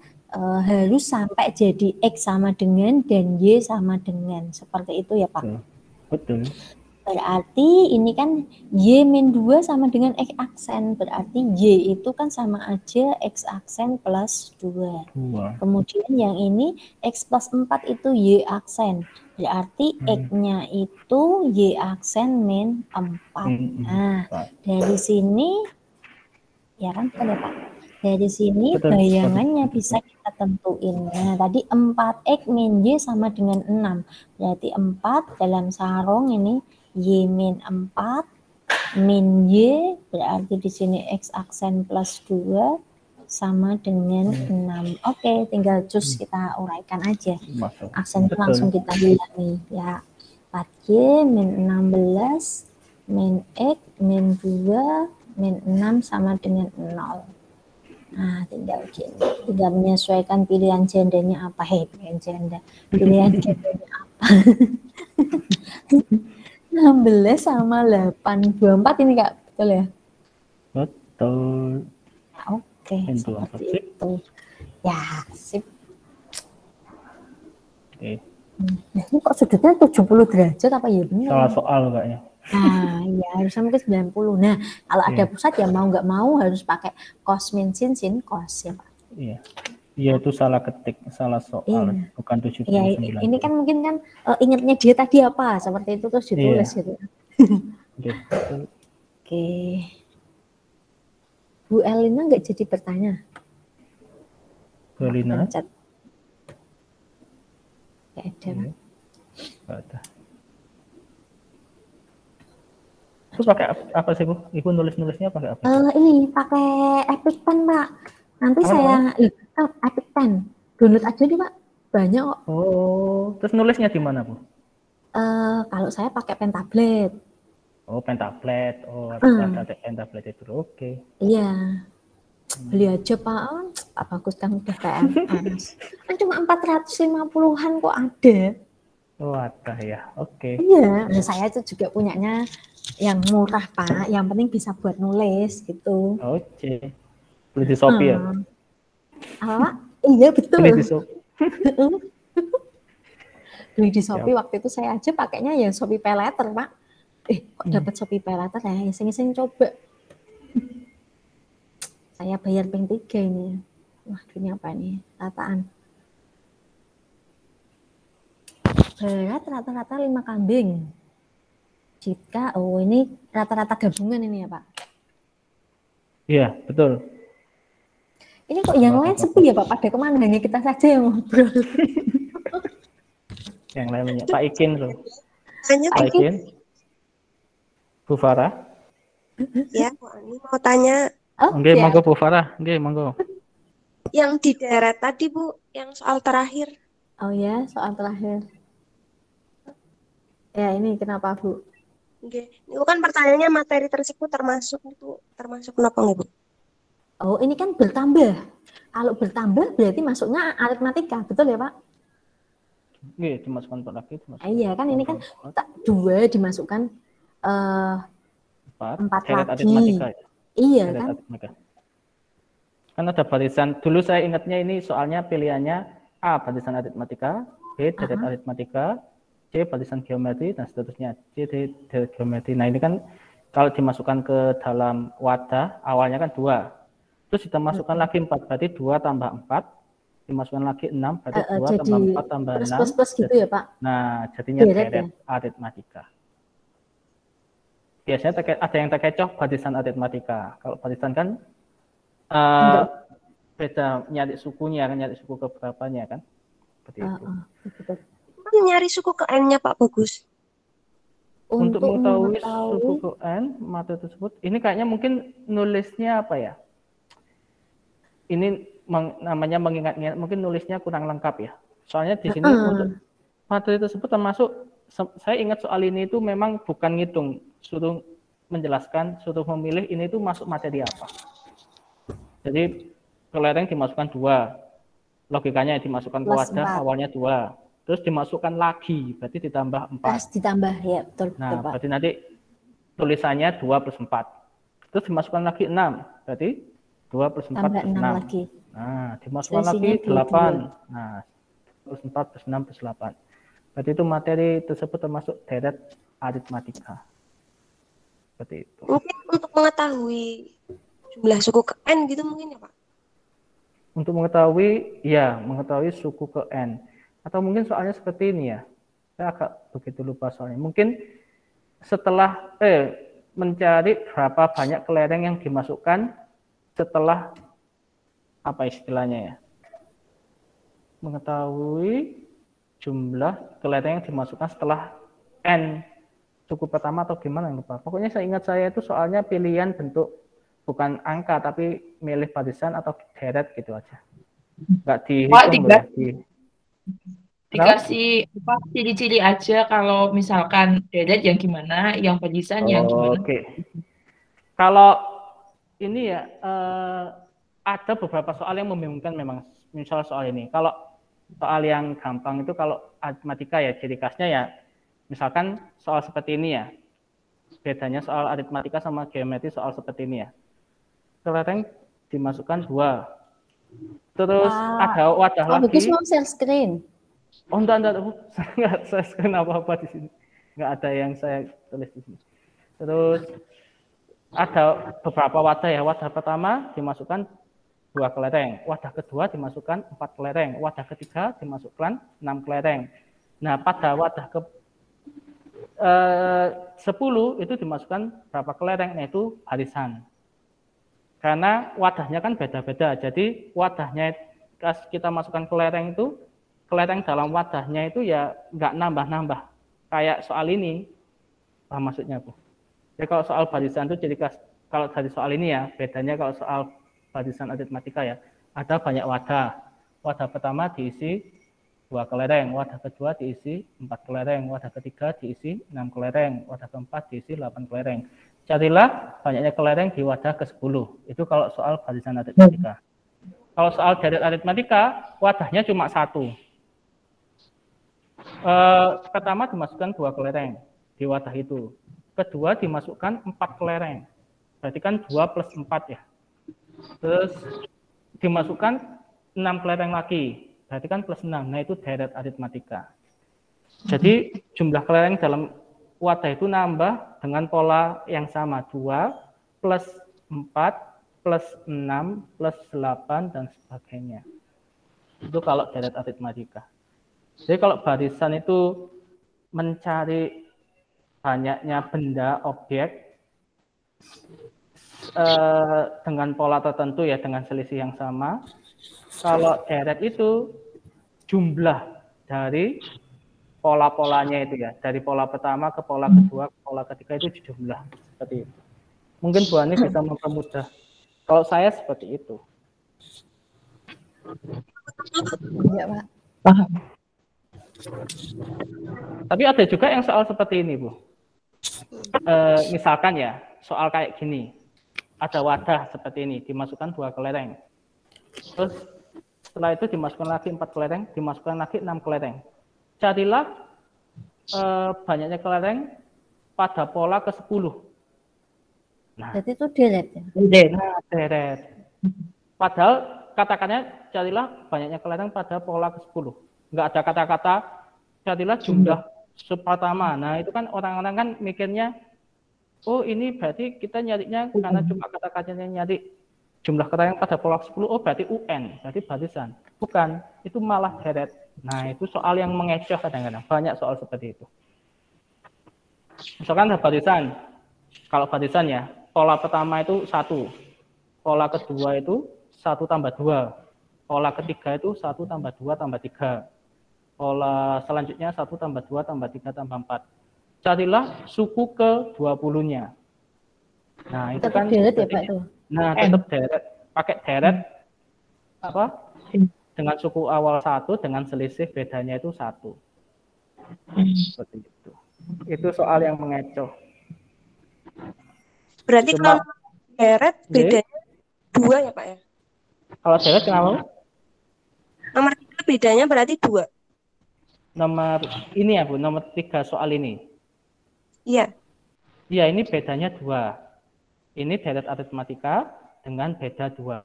harus sampai jadi X sama dengan dan Y sama dengan. Seperti itu ya Pak? Betul. Berarti ini kan Y min 2 sama dengan X aksen. Berarti Y itu kan sama aja X aksen plus 2. Kemudian yang ini X plus 4 itu Y aksen. Berarti X-nya itu Y aksen min 4. Nah, dari sini, ya kan betul ya Pak? Dari sini bayangannya bisa kita tentuin. Nah, tadi 4X min Y sama dengan 6. Berarti 4 dalam sarung ini Y min 4 min Y berarti di sini X aksen plus 2 sama dengan 6. Oke, tinggal cus kita uraikan aja. Aksen langsung kita hilangi ya. 4Y min 16 min X min 2 min 6 sama dengan 0. Nah, tinggal gini. Tinggal menyesuaikan pilihan gendernya apa. Pilihan gendernya apa. 16 sama 8, 24 ini Kak, betul ya? Betul. Oke, seperti itu. Ya, sip. Oke. Nah, ini kok sudutnya 70 derajat apa ya benar? Salah soal kayaknya. Nah, ya harusnya mungkin 90. Nah, kalau ada pusat ya mau nggak mau harus pakai cos min sin cos ya Pak. Iya. Iya itu salah ketik, salah soal, bukan 79. Iya, ini kan mungkin kan ingatnya dia tadi apa, seperti itu terus ditulis gitu. Oke. Bu Elina nggak jadi bertanya? Bu Elina? Nggak ada. Nggak ada. Itu pakai apa sih Bu? Ibu nulis-nulisnya pakai apa? Ini pakai Epic Pen Pak. Nanti saya Epic Pen. Download aja deh Pak. Banyak kok. Oh, terus nulisnya di mana Bu? Kalau saya pakai pen tablet. Oh, pen tablet. Oh, ada pen tablet itu. Oke. Iya. Beli aja Pak. Pak bagus kan udah PMS. Kan cuma 450-an kok ada. Oh, ada ya. Oke. Iya, nah, saya itu juga punyanya yang murah Pak. Yang penting bisa buat nulis gitu. Oke. Beli di Shopee ya? Apa? Iya betul. Beli di Shopee. Beli di Shopee waktu itu saya aja pakainya ya Shopee Pay Later Pak. Kok dapat Shopee Pay Later ya? Iseng-iseng coba. Saya bayar ping 3 ini. Wah, ini apa nih? Rataan. Berat rata-rata 5 kambing. Jika, ini rata-rata gabungan ini ya Pak? Iya, betul. Ini kok yang lain sepi ya Pak? Pada kemana? Hanya kita saja yang ngobrol. Yang lainnya Pak Ikin loh. Pak Ikin. Bu Farah. Ya, Bu Ani mau tanya. Oke, monggo Bu Farah. Oke, monggo. Yang di daerah tadi Bu, yang soal terakhir. Oh ya, soal terakhir. Ya, ini kenapa, Bu? Oke. Itu kan pertanyaannya materi tersebut termasuk kenapa nggak, Bu? Oh, ini kan bertambah. Kalau bertambah berarti masuknya aritmatika, betul ya, Pak? Iya, dimasukkan 4 lagi. Iya, kan ini kan 2 dimasukkan 4 deret lagi. aritmatika ya. Iya Deret kan? aritmatika. Kan ada barisan, dulu saya ingatnya ini soalnya pilihannya A barisan aritmatika, B deret aritmatika, C barisan geometri, dan seterusnya. C deret geometri. Nah ini kan kalau dimasukkan ke dalam wadah, awalnya kan 2. Terus kita masukkan lagi 4, berarti 2 tambah 4. Dimasukkan lagi 6, berarti 2 tambah 4 tambah 6. Plus gitu ya, Pak? Nah, jadinya deret aritmatika. Biasanya ada yang terkecoh barisan aritmatika. Kalau barisan kan beda nyari sukunya kan, nyari suku keberapanya kan, seperti itu. Nyari suku ke N-nya Pak Bagus. Untuk mengetahui suku ke N materi tersebut, ini kayaknya mungkin nulisnya apa ya? Ini namanya mengingat-ingat, mungkin nulisnya kurang lengkap ya. Soalnya di sini untuk materi tersebut termasuk, saya ingat soal ini itu memang bukan ngitung, suruh menjelaskan, suruh memilih ini itu masuk materi apa. Jadi kelereng dimasukkan 2, logikanya dimasukkan ke wadah awalnya 2, terus dimasukkan lagi, berarti ditambah 4. Ditambah ya, betul. Nah, berarti nanti tulisannya 2 plus 4. Terus dimasukkan lagi 6, berarti 2 plus 4 tambah plus 6. Lagi. Nah, dimasukkan lagi 8. Nah, plus 4 plus 6 plus 8. Berarti itu materi tersebut termasuk deret aritmatika. Seperti itu. Mungkin untuk mengetahui jumlah suku ke N gitu mungkin ya Pak? Untuk mengetahui, ya, mengetahui suku ke N. Atau mungkin soalnya seperti ini ya. Saya agak begitu lupa soalnya. Mungkin setelah mencari berapa banyak kelereng yang dimasukkan setelah apa istilahnya ya? Mengetahui jumlah kelereng yang dimasukkan setelah N suku pertama atau gimana, lupa. Pokoknya saya ingat saya itu soalnya pilihan bentuk bukan angka tapi milih barisan atau deret gitu aja. Nggak dihitung loh. Dikasih apa ciri-ciri aja kalau misalkan deret yang gimana, yang barisan yang gimana. Oke. Kalau ini ya ada beberapa soal yang membingungkan memang, misal soal ini. Kalau soal yang gampang itu kalau aritmatika ya ciri khasnya ya misalkan soal seperti ini ya. Bedanya soal aritmatika sama geometri soal seperti ini ya. Kelereng dimasukkan 2. Terus ada wadah lagi. Bagus mau share screen. Oh enggak, saya share screen apa-apa di sini. Enggak ada yang saya tulis di sini. Terus ada beberapa wadah ya. Wadah pertama dimasukkan 2 kelereng. Wadah kedua dimasukkan 4 kelereng. Wadah ketiga dimasukkan 6 kelereng. Nah, pada wadah ke 10 itu dimasukkan berapa kelereng? Nah, itu barisan. Karena wadahnya kan beda-beda. Jadi wadahnya kita masukkan kelereng itu, kelereng dalam wadahnya itu ya nggak nambah-nambah. Kayak soal ini. Apa maksudnya, Bu? Jadi kalau soal barisan itu jadi kalau dari soal ini ya, bedanya kalau soal barisan aritmatika ya, ada banyak wadah. Wadah pertama diisi 2 kelereng, wadah kedua diisi 4 kelereng, wadah ketiga diisi 6 kelereng, wadah keempat diisi 8 kelereng. Carilah banyaknya kelereng di wadah ke-10. Itu kalau soal barisan aritmatika. Kalau soal deret aritmatika, wadahnya cuma 1. Pertama dimasukkan 2 kelereng di wadah itu. Kedua dimasukkan 4 kelereng. Berarti kan 2 plus 4 ya. Terus dimasukkan 6 kelereng lagi. Berarti kan plus 6. Nah itu deret aritmatika. Jadi jumlah kelereng dalam wadah itu nambah dengan pola yang sama. 2 plus 4 plus 6 plus 8 dan sebagainya. Itu kalau deret aritmatika. Jadi kalau barisan itu mencari banyaknya benda, objek dengan pola tertentu ya, dengan selisih yang sama. Kalau deret itu jumlah dari pola-polanya itu ya, dari pola pertama ke pola kedua, ke pola ketiga itu jumlah seperti itu. Mungkin Bu Ani bisa mempermudah. Kalau saya seperti itu. Ya, Pak. Paham. Tapi ada juga yang soal seperti ini, Bu. Misalkan ya, soal kayak gini. Ada wadah seperti ini, dimasukkan 2 kelereng. Terus setelah itu dimasukkan lagi 4 kelereng, dimasukkan lagi 6 kelereng. Carilah banyaknya kelereng pada pola ke-10. Nah, Berarti itu deret ya? Nah, deret. Padahal katakannya carilah banyaknya kelereng pada pola ke-10. Nggak ada kata-kata carilah jumlah pertama. Nah, itu kan orang-orang kan mikirnya, oh ini berarti kita nyarinya karena cuma kata-katanya nyari jumlah kelereng pada pola 10, oh berarti UN, berarti barisan. Bukan, itu malah deret. Nah, itu soal yang mengecoh kadang-kadang. Banyak soal seperti itu. Misalkan ada barisan. Kalau barisan ya, pola pertama itu 1. Pola kedua itu 1 tambah 2. Pola ketiga itu 1 tambah 2 tambah 3. Pola selanjutnya 1 tambah 2 tambah 3 tambah 4. Carilah suku ke-20-nya. Nah, itu tetap kan deret ya Pak tuh. Nah, tetap deret, pakai deret apa? Dengan suku awal 1 dengan selisih bedanya itu 1. Seperti itu. Itu soal yang mengecoh. Berarti kalau deret bedanya 2 ya Pak ya? Kalau deret kenapa? Nomor 3 bedanya berarti 2. Nomor ini ya Bu, nomor 3 soal ini. Iya. Iya, ini bedanya 2. Ini deret aritmatika dengan beda 2.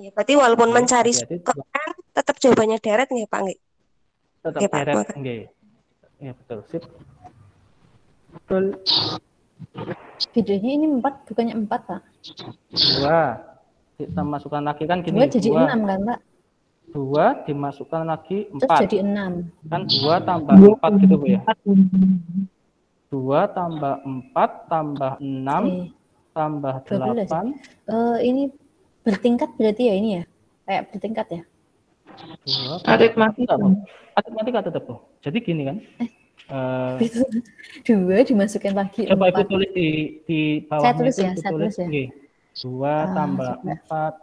Ya, berarti walaupun mencari hati-hati. ke R, tetap jawabannya deret nggih Pak nggih? Tetap Pak, deret nggih. Ya, betul. Sip. Betul. Bedanya ini 4, bukannya 4 Pak? 2. Kita masukkan lagi kan gini. 2 jadi 6 kan Pak? 2 dimasukkan lagi 4. Terus jadi 6. Kan 2 tambah 4 gitu Bu ya. 2 tambah 4 tambah 6 tambah 8. Ini bertingkat berarti ya ini ya? Kayak bertingkat ya? Aritmatika tetap Bu. Jadi gini kan. 2 dimasukin lagi 4. Coba Ibu tulis di bawahnya. Saya tulis ya, saya tulis ya. 2 tambah 4.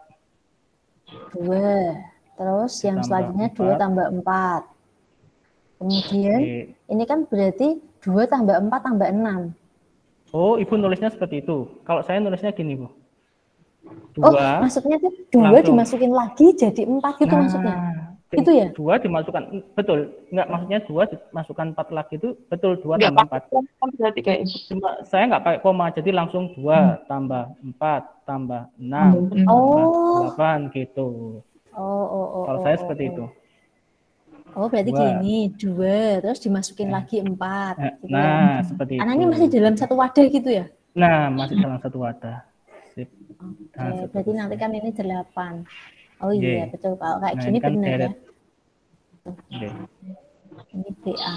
2. Terus yang selanjutnya 2 tambah 4. Kemudian ini kan berarti 2 tambah 4 tambah 6. Oh, Ibu nulisnya seperti itu. Kalau saya nulisnya gini, Bu. 2. Oh, maksudnya tuh 2 dimasukin lagi jadi 4 gitu maksudnya. Itu ya? 2 dimasukkan, betul. Enggak, maksudnya 2 dimasukkan 4 lagi itu betul 2 tambah 4. Berarti kayak Cuma saya nggak pakai koma, jadi langsung 2 tambah 4 tambah 6 tambah 8 gitu. Kalau saya seperti itu. Oh, berarti 2. Gini, 2 terus dimasukin lagi 4. Gitu nah, seperti itu. Anaknya masih dalam satu wadah gitu ya? Nah, masih dalam satu wadah. Sip. Oke, berarti nanti kan ini 8. Oh iya, betul. Kalau kayak gini kan benar ya. Ini BA.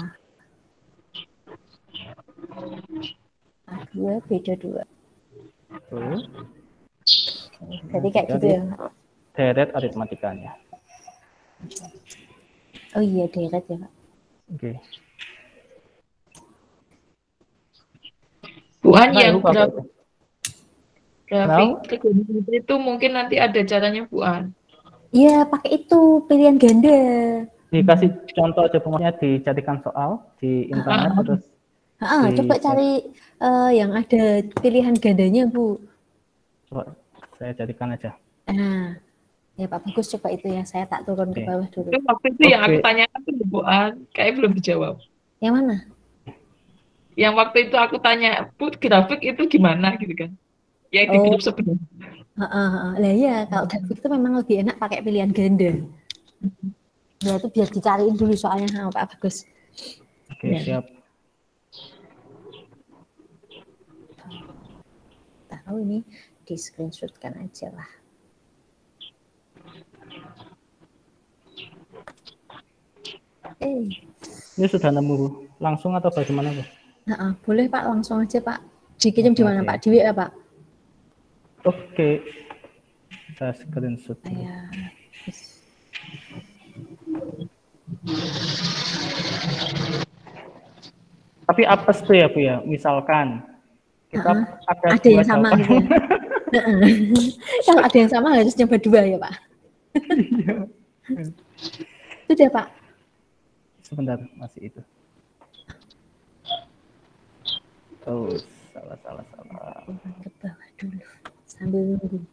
A2 beda 2. Jadi kayak gitu ya. Deret aritmatikanya. Oh iya, deret ya Pak. Oke. Bu An yang grafik itu mungkin nanti ada caranya Bu An. Iya, pakai itu pilihan ganda. Dikasih contoh aja pokoknya dijadikan soal di internet terus. Coba cari yang ada pilihan gandanya Bu. Coba saya jadikan aja. Nah, ya Pak Bagus coba itu ya, saya tak turun ke bawah dulu. Waktu itu yang aku tanyakan tuh Bu An, kayaknya belum dijawab. Yang mana? Yang waktu itu aku tanya, Bu, grafik itu gimana gitu kan? Yang di grup sebenarnya. Lah ya, kalau grafik itu memang lebih enak pakai pilihan ganda. Ya itu biar dicariin dulu soalnya sama Pak Bagus. Oke, siap. Tahu ini di screenshotkan aja lah. Ini sudah nemu langsung atau bagaimana Bu? Boleh Pak, langsung aja Pak. Dikirim di mana Pak? Di WA Pak? Oke. Saya screenshot. Tapi apa tuh ya Bu ya? Misalkan kita ada yang sama gitu ya. Kalau ada yang sama harus nyoba 2 ya Pak. Sudah Pak. sebentar, masih itu. Oh, salah. Ke bawah dulu sambil nunggu.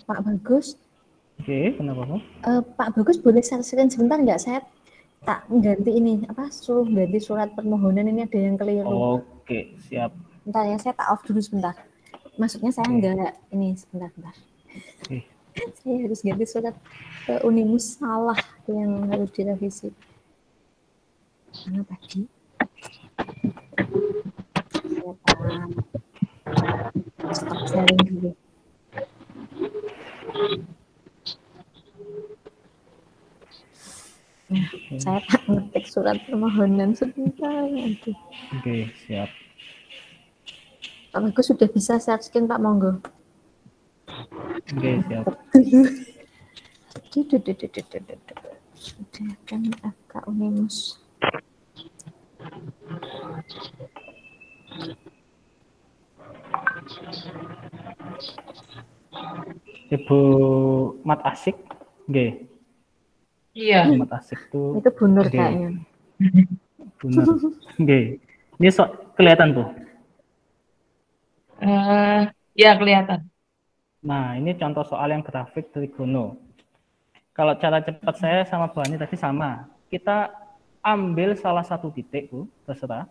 Pak Bagus. Oke, kenapa Bu? Pak Bagus boleh share-share sebentar nggak? Saya tak ganti ini suruh ganti surat permohonan, ini ada yang keliru. Oke, siap. Bentar ya, saya tak off dulu sebentar. Maksudnya saya enggak ini sebentar. Oke. Saya harus ganti surat ke Unimus, salah yang harus direvisi. Mana tadi? Stop sharing dulu. Nah, saya tak ngetik surat permohonan sebentar. Oke, siap. Pak Bagus sudah bisa share screen, Pak, monggo. Oke, siap. Sudah kan FK Unimus. Ibu Mat Asik, nggih. Iya. Mat Asik tuh. Itu benar kayaknya. Benar. Nggih. Ini kelihatan tuh. Ya kelihatan. Nah, ini contoh soal yang grafik trigono. Kalau cara cepat saya sama Bu Ani tadi sama. Kita ambil salah satu titik, Bu, terserah.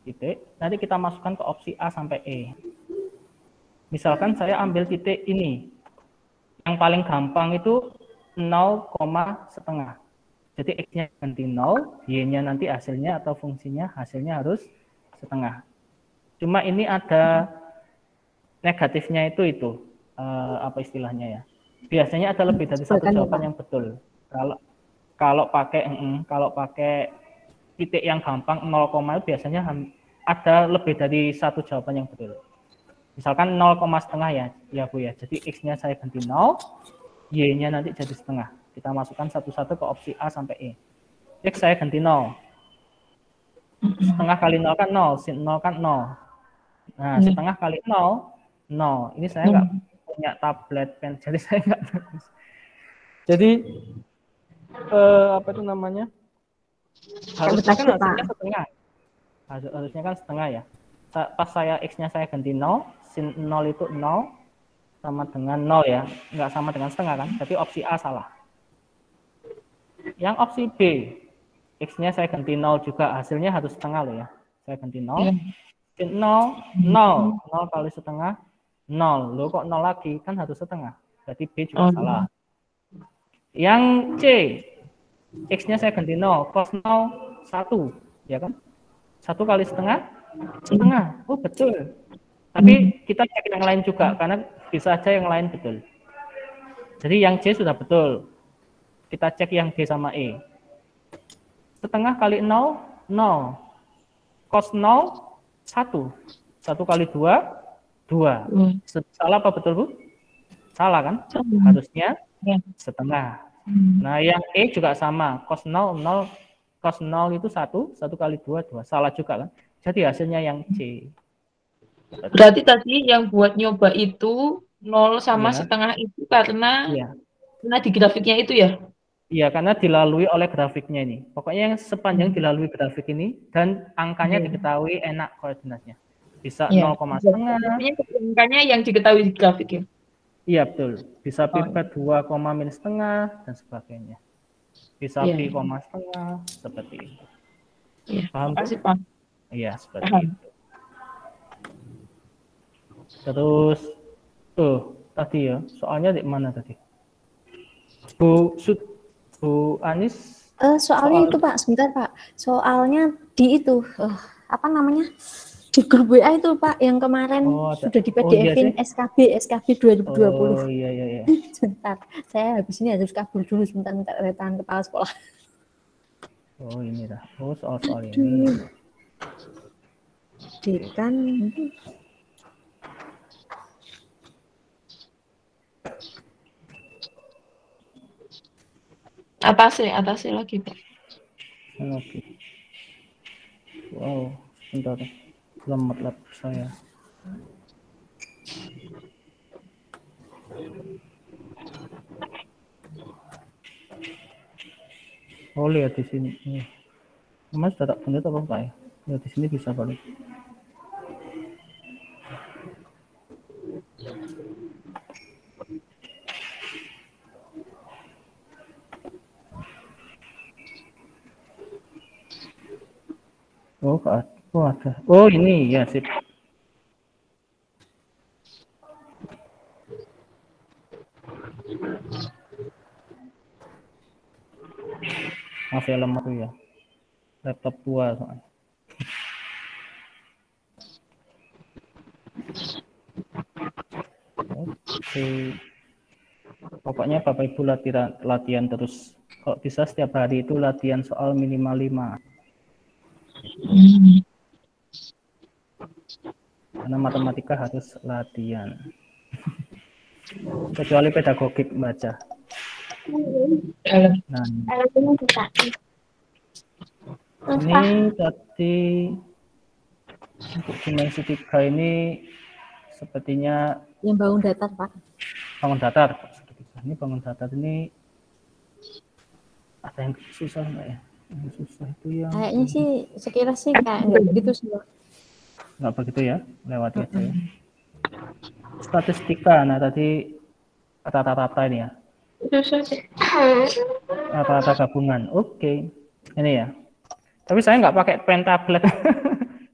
Titik. Nanti kita masukkan ke opsi A sampai E. Misalkan saya ambil titik ini. Yang paling gampang itu 0,5. Jadi X-nya ganti 0, Y-nya nanti hasilnya atau fungsinya hasilnya harus setengah. Cuma ini ada negatifnya itu apa istilahnya ya? Biasanya ada lebih dari satu jawaban yang betul. Kalau pakai titik yang gampang 0, itu biasanya ada lebih dari satu jawaban yang betul. Misalkan 0,5 ya Bu ya. Jadi X-nya saya ganti 0, Y-nya nanti jadi setengah. Kita masukkan satu-satu ke opsi A sampai E. X saya ganti 0. Setengah kali 0 kan 0, sin 0 kan 0. Nah, setengah kali 0, 0. Ini saya nggak punya tablet pen, jadi saya nggak tulis. Jadi, apa itu namanya? Harusnya kan hasilnya setengah. Harusnya kan setengah ya. Pas saya X-nya saya ganti 0, sin 0 itu 0, sama dengan 0 ya. Nggak sama dengan setengah kan, tapi opsi A salah. Yang opsi B, X-nya saya ganti 0 juga, hasilnya harus setengah loh ya. Saya ganti 0, 0 kali setengah, 0. Loh kok 0 lagi? Kan harus setengah. Berarti B juga salah. Yang C, X-nya saya ganti 0, cos 0, 1. Ya kan? 1 kali setengah, setengah. Oh betul. Tapi kita cek yang lain juga, karena bisa aja yang lain betul. Jadi yang C sudah betul. Kita cek yang D sama E. Setengah kali 0, 0. Cos 0, 1. 1 kali 2, 2. Salah apa betul, Bu? Salah kan? Harusnya setengah. Nah, yang E juga sama. Cos 0, 0. Cos 0 itu 1. 1 kali 2, 2. Salah juga kan? Jadi hasilnya yang C. Berarti tadi yang buat nyoba itu 0 sama setengah itu karena di grafiknya itu ya? Iya, karena dilalui oleh grafiknya ini. Pokoknya yang sepanjang dilalui grafik ini dan angkanya diketahui enak koordinatnya. Bisa 0,5. Angkanya yang diketahui di grafik ya? Iya, betul. Bisa pi per 2, minus setengah dan sebagainya. Bisa pi, setengah seperti itu. Paham? Makasih, Pak. Iya, seperti itu. Terus tadi ya, soalnya di mana tadi? Bu Anis? Soalnya itu Pak, sebentar Pak. Soalnya di itu, apa namanya? Di grup WA itu Pak, yang kemarin sudah di PDF-in SKB 2020. Oh iya. Sebentar, saya habis ini harus kabur dulu sebentar minta tangan kepala sekolah. Oh ini dah. Oh soal ini. Dekan. Atasnya lagi Pak. Oke. Wow, bentar. Lemot laptop saya. Oh lihat di sini. Mas sudah tak punya apa Pak ya? Lihat di sini bisa balik. Oh ada. Oh ini ya sip. Maaf ya lemot ya. Laptop tua soalnya. Oke. Pokoknya Bapak Ibu latihan terus. Kalau bisa setiap hari itu latihan soal minimal 5. Karena matematika harus latihan. Kecuali pedagogik baca. Nah, ini tadi untuk dimensi 3 ini sepertinya yang bangun datar Pak. Bangun datar. Ini bangun datar ini ada yang susah nggak ya? Yang susah itu yang kayaknya sih sekilas sih kayak nggak begitu sih. Nggak begitu ya, lewati aja ya. Statistika, nah tadi rata-rata ini ya. Rata-rata gabungan, oke. Ini ya. Tapi saya nggak pakai pen tablet.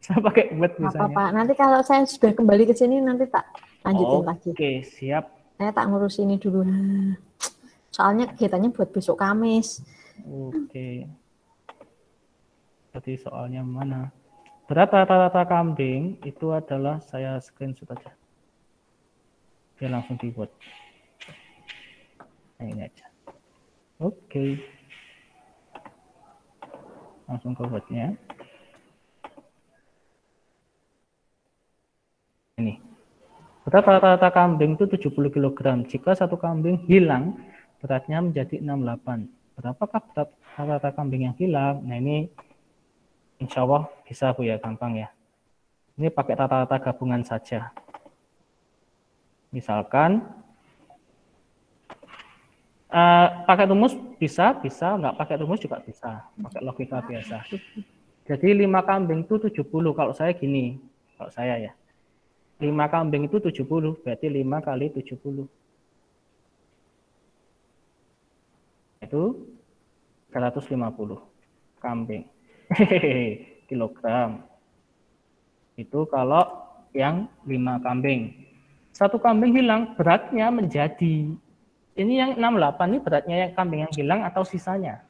Saya pakai word misalnya. Apa-apa, nanti kalau saya sudah kembali ke sini nanti tak lanjutin lagi. Oke, siap. Saya tak ngurus ini dulu. Soalnya kegiatannya buat besok Kamis. Oke. Jadi soalnya mana? Berat rata-rata kambing itu adalah, saya screenshot aja. Dia langsung di Word. Nah, ini aja. Oke. Langsung ke Word-nya. Ini. Berat rata-rata kambing itu 70 kg. Jika satu kambing hilang, beratnya menjadi 68. Berapakah berat rata-rata kambing yang hilang? Nah, ini insya Allah bisa Bu ya, gampang ya. Ini pakai rata-rata gabungan saja. Misalkan pakai rumus bisa, nggak pakai rumus juga bisa, pakai logika biasa. Jadi 5 kambing itu 70, kalau saya gini, kalau saya ya. 5 kambing itu 70, berarti 5 kali 70. Itu 350 kambing. Kilogram. Itu kalau yang 5 kambing. Satu kambing hilang, beratnya menjadi, ini yang 68 ini beratnya yang kambing yang hilang atau sisanya?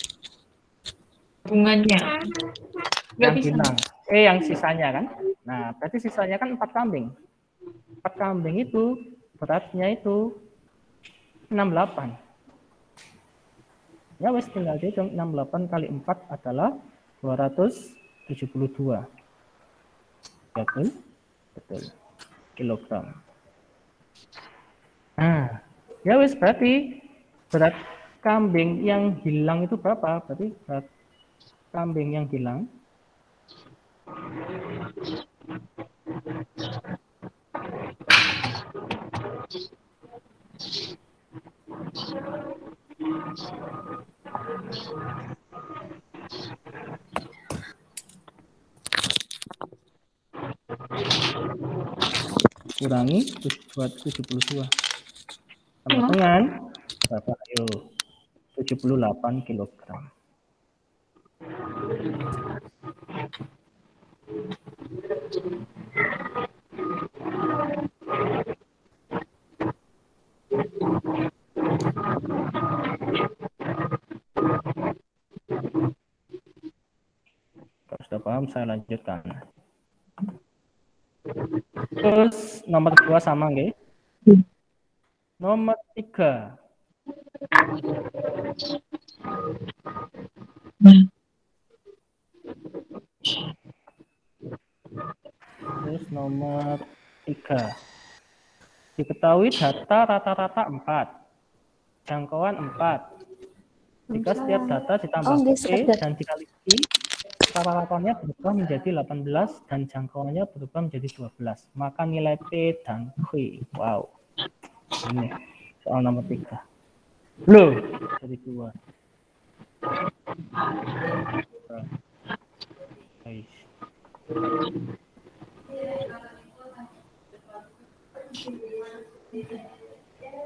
Hubungannya. Yang hilang. Yang sisanya kan? Nah, berarti sisanya kan 4 kambing. 4 kambing itu beratnya itu 68. Ya wes tinggal dihitung, 68 kali 4 adalah 272. Betul. Kilogram. Nah, ya wes berarti berat kambing yang hilang itu berapa? Berarti berat kambing yang hilang kurangi 72 sama dengan berapa? Ayo, 78 kilogram. Kalau sudah paham, saya lanjutkan. Terus nomor 2 sama nggih. Nomor 3. Terus nomor 3. Diketahui data rata-rata 4. Jangkauan 4. Jika setiap data ditambah P dan dikali I, rata-ratanya berubah menjadi 18 dan jangkauannya berubah menjadi 12. Maka nilai P dan Q. Wow. Ini soal nomor 3. Loh, jadi 2.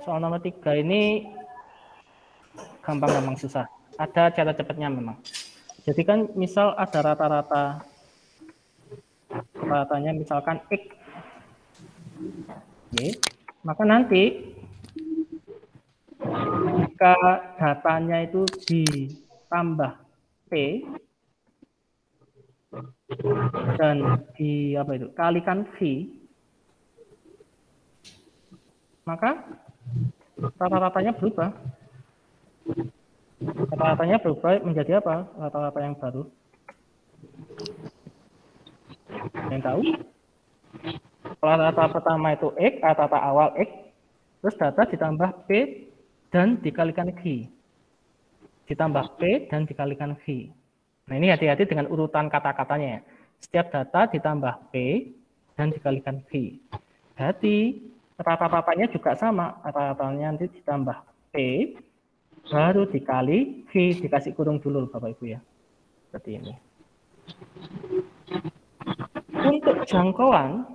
Soal nomor 3 ini gampang susah. Ada cara cepatnya memang. Jadi kan misal ada ratanya misalkan X. Oke. Maka nanti jika datanya itu ditambah P dan kalikan V, maka rata-ratanya berubah. Rata-ratanya berubah menjadi apa? Rata-rata yang baru. Yang tahu? Kalau rata pertama itu X, rata awal X, terus data ditambah P dan dikalikan Q. Ditambah P dan dikalikan Q. Nah, ini hati-hati dengan urutan kata-katanya. Setiap data ditambah P dan dikalikan Q. Berarti rata-ratanya juga sama. Rata-ratanya nanti ditambah P, baru dikali Q, dikasih kurung dulu Bapak Ibu ya. Seperti ini. Untuk jangkauan,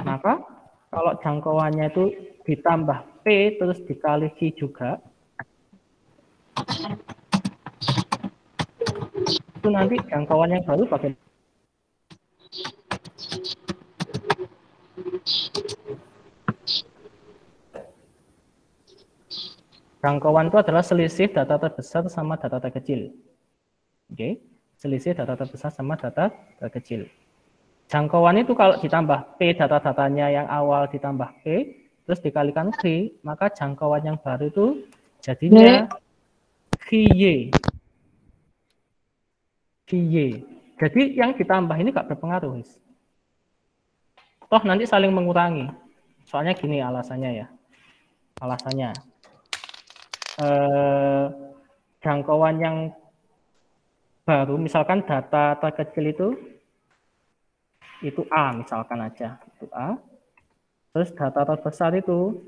maka kalau jangkauannya itu ditambah P terus dikali Q juga, itu nanti jangkauan yang baru pakai jangkauan itu adalah selisih data terbesar sama data terkecil. Oke, selisih data terbesar sama data terkecil. Jangkauan itu kalau ditambah P data-datanya yang awal ditambah P, terus dikalikan Q, maka jangkauan yang baru itu jadinya QY. QY. Jadi yang ditambah ini nggak berpengaruh. Toh nanti saling mengurangi. Soalnya gini alasannya ya. Alasannya. Jangkauan yang baru, misalkan data terkecil itu A misalkan aja, itu A. Terus data terbesar itu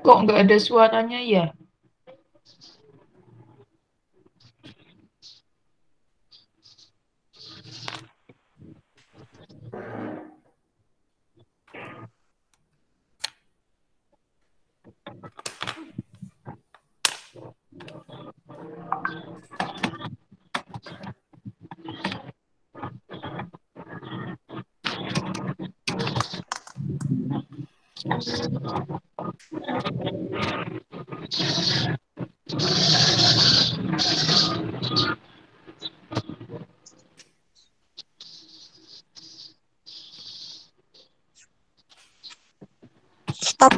Kok nggak ada suaranya ya? Stop.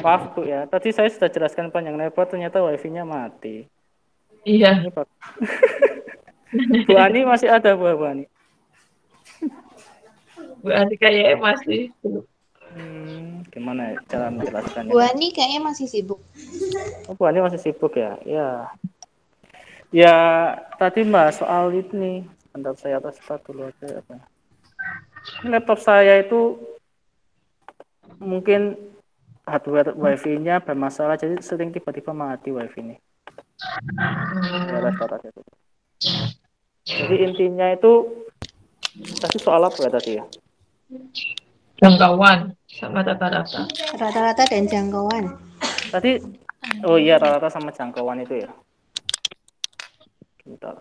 Maaf Bu ya, tadi saya sudah jelaskan panjang lebar, ternyata wifi-nya mati. Iya. Ini Pak. Bu Ani masih ada Bu Ani? Bu Ani kayaknya masih. Gimana cara menjelaskannya? Bu Ani kayaknya masih sibuk. Oh, Bu Ani masih sibuk ya? Ya, tadi Mbak soal ini, bentar saya atas dulu aja. Laptop saya itu mungkin hardware wifi-nya bermasalah, jadi sering tiba-tiba mati wifi ini. Ya, restorasi itu. Jadi intinya itu tadi soal apa ya tadi ya? Jangkauan sama rata-rata. Rata-rata dan jangkauan. Tadi, oh iya rata-rata sama jangkauan itu ya. Bentar.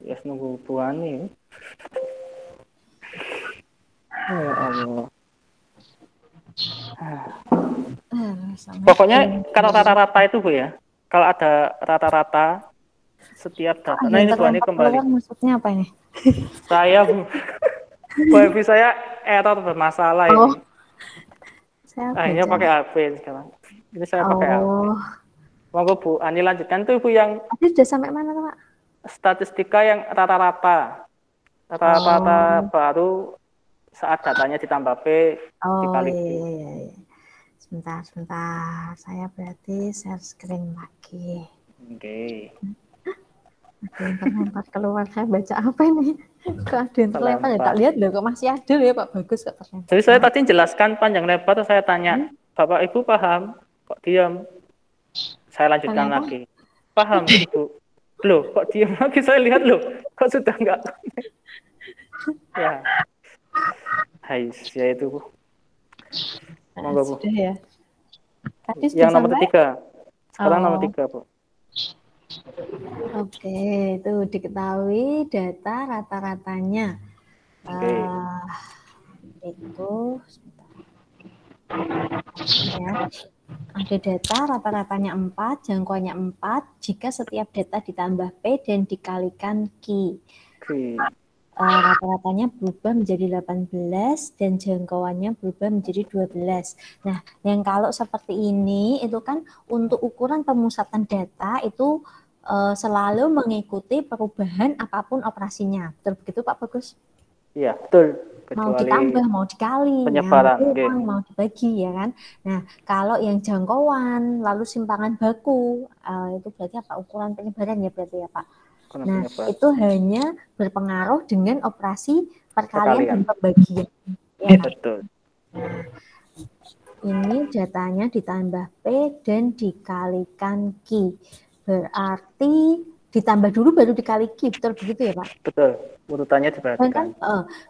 Ya, nunggu Bu Ani. Ya Allah. Pokoknya kalau rata-rata itu Bu ya, kalau ada rata-rata setiap data. Nah ini Bu Ani kembali. Maksudnya apa ini? Saya Bu, wifi saya error bermasalah ini. Akhirnya pakai HP sekarang. Ini saya pakai HP. Monggo Bu Ani lanjutkan tuh Bu yang. Tadi sudah sampai mana Pak? Statistika yang rata-rata. Rata-rata baru saat datanya ditambah P dikali Q. Iya. Sebentar. Saya berarti share screen lagi. Oke. Terlempar keluar, saya baca apa ini? Kok ada yang terlempar ya? Tak lihat loh, kok masih ada loh ya Pak Bagus kok terlempar. Jadi saya tadi jelaskan panjang lebar, saya tanya, Bapak Ibu paham? Kok diam? Saya lanjutkan lagi. Paham Ibu? Loh, kok diam lagi? Saya lihat loh, kok sudah enggak? Ya. Hai, ya itu Bu. Monggo Bu. Sudah ya. Tadi yang sudah nomor 3. Sekarang nomor 3 Bu. Oke, itu diketahui data rata-ratanya. Itu sebentar. Ya. Ada data rata-ratanya 4, jangkauannya 4, jika setiap data ditambah P dan dikalikan Q. Rata-ratanya berubah menjadi 18 dan jangkauannya berubah menjadi 12. Nah, yang kalau seperti ini itu kan untuk ukuran pemusatan data itu selalu mengikuti perubahan apapun operasinya. Betul begitu Pak Bagus? Iya, betul. Mau ditambah, mau dikali, penyebaran, mau dibagi, ya kan? Nah, kalau yang jangkauan, lalu simpangan baku, itu berarti apa? Ukuran penyebaran ya berarti ya Pak? Nah, itu hanya berpengaruh dengan operasi perkalian dan pembagian. Ya, betul. Nah, ini datanya ditambah P dan dikalikan Q. Berarti ditambah dulu baru dikali Q, betul begitu ya Pak? Betul, urutannya diperhatikan.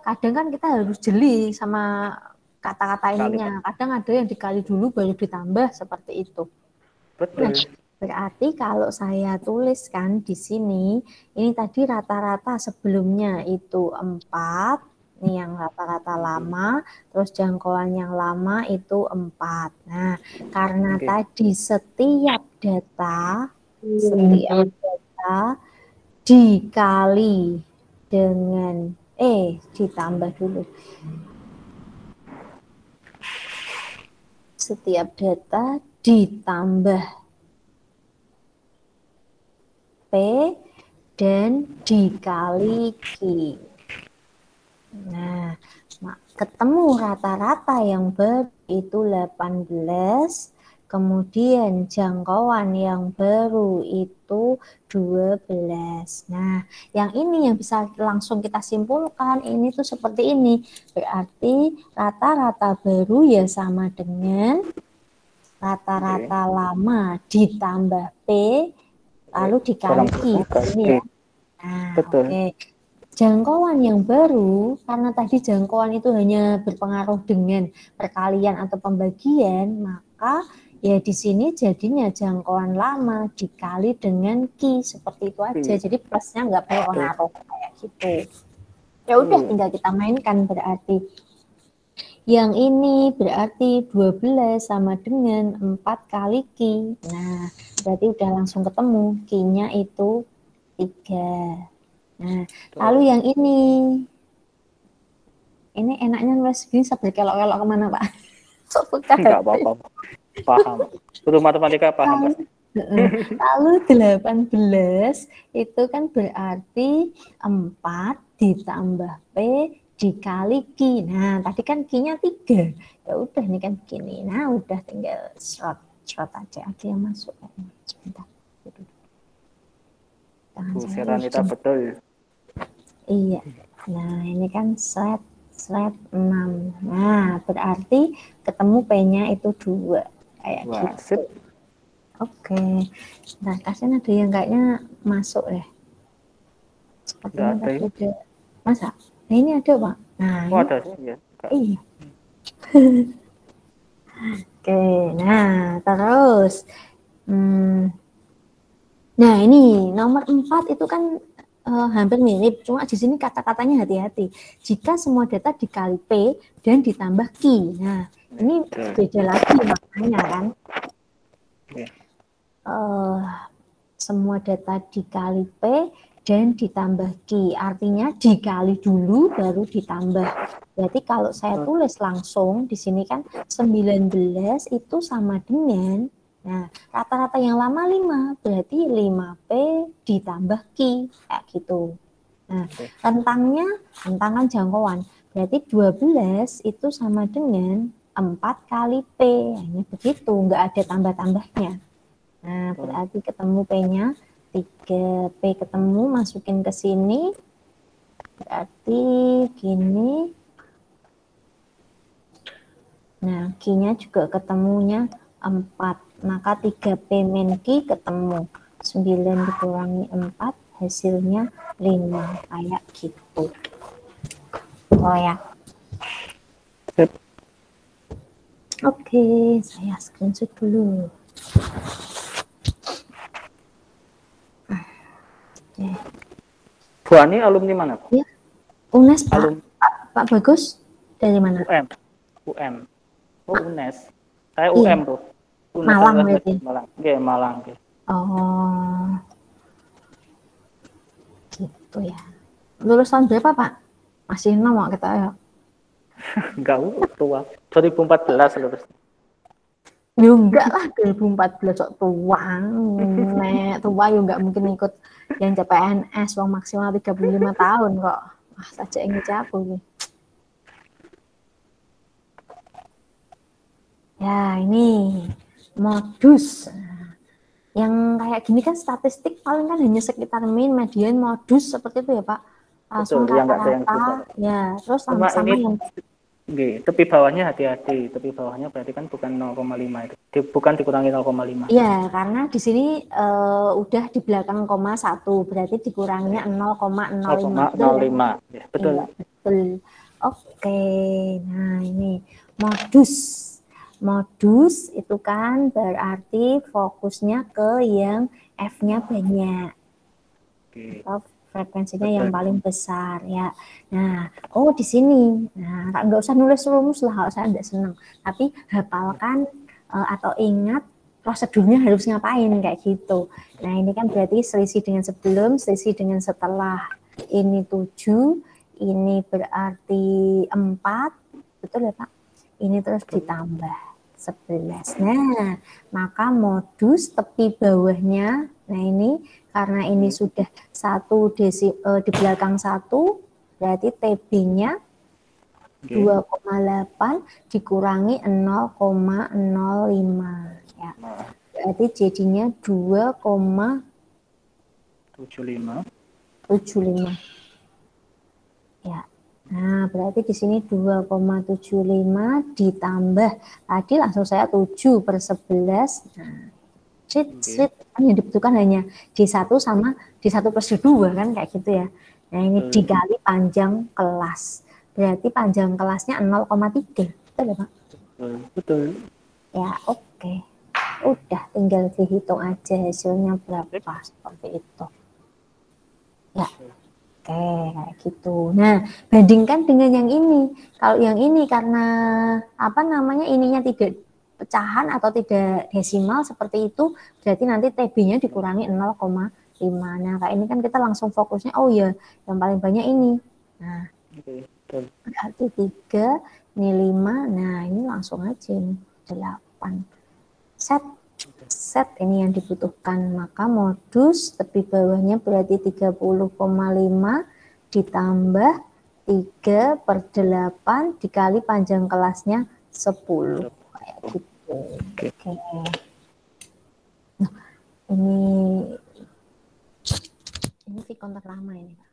Kadang kan kita harus jeli sama kata-kata ininya. Kadang ada yang dikali dulu baru ditambah seperti itu. Betul. Nah, berarti kalau saya tuliskan di sini, ini tadi rata-rata sebelumnya itu 4, ini yang rata-rata lama, terus jangkauan yang lama itu 4. Nah, karena tadi setiap data dikali dengan ditambah dulu. Setiap data ditambah P dan dikali Q. Nah, ketemu rata-rata yang baru itu 18, kemudian jangkauan yang baru itu 12. Nah, yang ini yang bisa langsung kita simpulkan, ini tuh seperti ini. Berarti rata-rata baru ya sama dengan rata-rata lama ditambah P, lalu dikali Q. Ini ya. Nah, oke. Jangkauan yang baru, karena tadi jangkauan itu hanya berpengaruh dengan perkalian atau pembagian, maka ya di sini jadinya jangkauan lama dikali dengan Q, seperti itu aja. Jadi plusnya nggak berpengaruh kayak gitu. Ya udah, tinggal kita mainkan berarti. Yang ini berarti 12 sama dengan 4 kali Q. Nah, berarti udah langsung ketemu. Q-nya itu 3. Nah, lalu yang ini enaknya nulis gini sambil kelok-kelok kemana Pak? Enggak apa-apa. Paham. Guru matematika paham pasti. Lalu 18 itu kan berarti 4 ditambah P dikali Q. Nah, tadi kan Q-nya 3. Ya udah ini kan begini. Nah, udah tinggal short aja. Ada yang masuk. Sebentar. Bu Seranita betul. Iya. Nah, ini kan slide 6. Nah, berarti ketemu P-nya itu 2. Kayak gitu. Oke. Nah, kasihan ada yang kayaknya masuk deh. Sepertinya tadi ada. Masa? Nah, ini ada, Pak. Nah, ada sih, ya. Iya. Oke, nah terus. Nah, ini nomor 4 itu kan hampir mirip, cuma di sini kata-katanya hati-hati. Jika semua data dikali P dan ditambah Q. Nah, ini beda lagi maknanya kan. Semua data dikali P dan ditambah Q. Artinya dikali dulu baru ditambah. Berarti kalau saya tulis langsung di sini kan 19 itu sama dengan, nah, rata-rata yang lama 5, berarti 5P ditambah Q, kayak gitu. Nah, rentangan jangkauan, berarti 12 itu sama dengan 4 kali P. Ini begitu, nggak ada tambah-tambahnya. Nah, berarti ketemu P-nya 3P ketemu, masukin ke sini, berarti gini. Nah, Q-nya juga ketemunya 4. Maka 3P min Q ketemu. 9 dikurangi 4, hasilnya 5. Kayak gitu. Oh ya. Oke, saya screenshot dulu. Bu Ani alumni mana? Ya, UNES Pak. Pak Bagus dari mana? UM. Oh, UNES. Saya Iya. UM tuh. UNES Malang adalah berarti. Malang. Oke, Malang. Oke. Oh, gitu ya. Lulus tahun berapa, Pak? Masih nomor kita ya. Enggak tua. 2014 lulus. Ya enggak lah, 2014 sok tua. Nek tua ya enggak mungkin ikut yang CPNS wong maksimal 35 tahun kok. Wah, saja ingin aku nih. Ya, ini modus. Yang kayak gini kan statistik paling kan hanya sekitar min, median, modus seperti itu ya, Pak. Langsung Betul, yang enggak ada yang rata-rata. Ya, terus sama-sama yang tepi bawahnya hati-hati. Tepi bawahnya berarti kan bukan 0,5 itu. Bukan dikurangi 0,5. Iya, karena di sini udah di belakang koma 1, berarti dikuranginya 0,05. 0,05. Ya, betul. Iya, betul. Oke, nah ini modus. Modus itu kan berarti fokusnya ke yang F-nya banyak. Oke. Atau frekuensinya yang paling besar ya. Nah, oh di sini. Nah, nggak usah nulis rumus lah kalau saya nggak senang. Tapi hafalkan atau ingat prosedurnya harus ngapain kayak gitu. Nah, ini kan berarti selisih dengan sebelum, selisih dengan setelah. Ini 7, ini berarti 4. Betul ya, Pak? Ini terus ditambah 11. Nah, maka modus tepi bawahnya, nah ini karena ini sudah di belakang 1, berarti TB-nya 2,8 dikurangi 0,05 ya. Berarti jadinya 2,75 ya. Nah, berarti di sini 2,75 ditambah tadi langsung saya 7/11. Nah, kan yang dibutuhkan hanya D1 sama D1/2 kan kayak gitu ya. Nah, ini dikali panjang kelas. Berarti panjang kelasnya 0,3. Betul ya, Pak? Betul. Ya, oke. Udah tinggal dihitung aja hasilnya berapa seperti itu. Ya. Oke, kayak gitu. Nah, bandingkan dengan yang ini. Kalau yang ini karena ininya tidak pecahan atau tidak desimal seperti itu, berarti nanti TB-nya dikurangi 0,5. Nah, kayak ini kan kita langsung fokusnya, oh ya, yang paling banyak ini. Nah, berarti 3, ini 5. Nah, ini langsung aja ini 8. Set ini yang dibutuhkan, maka modus tepi bawahnya berarti 30,5 ditambah 3/8 dikali panjang kelasnya 10 kayak gitu. Oke. Nah, ini Vicon terlama ini, Pak.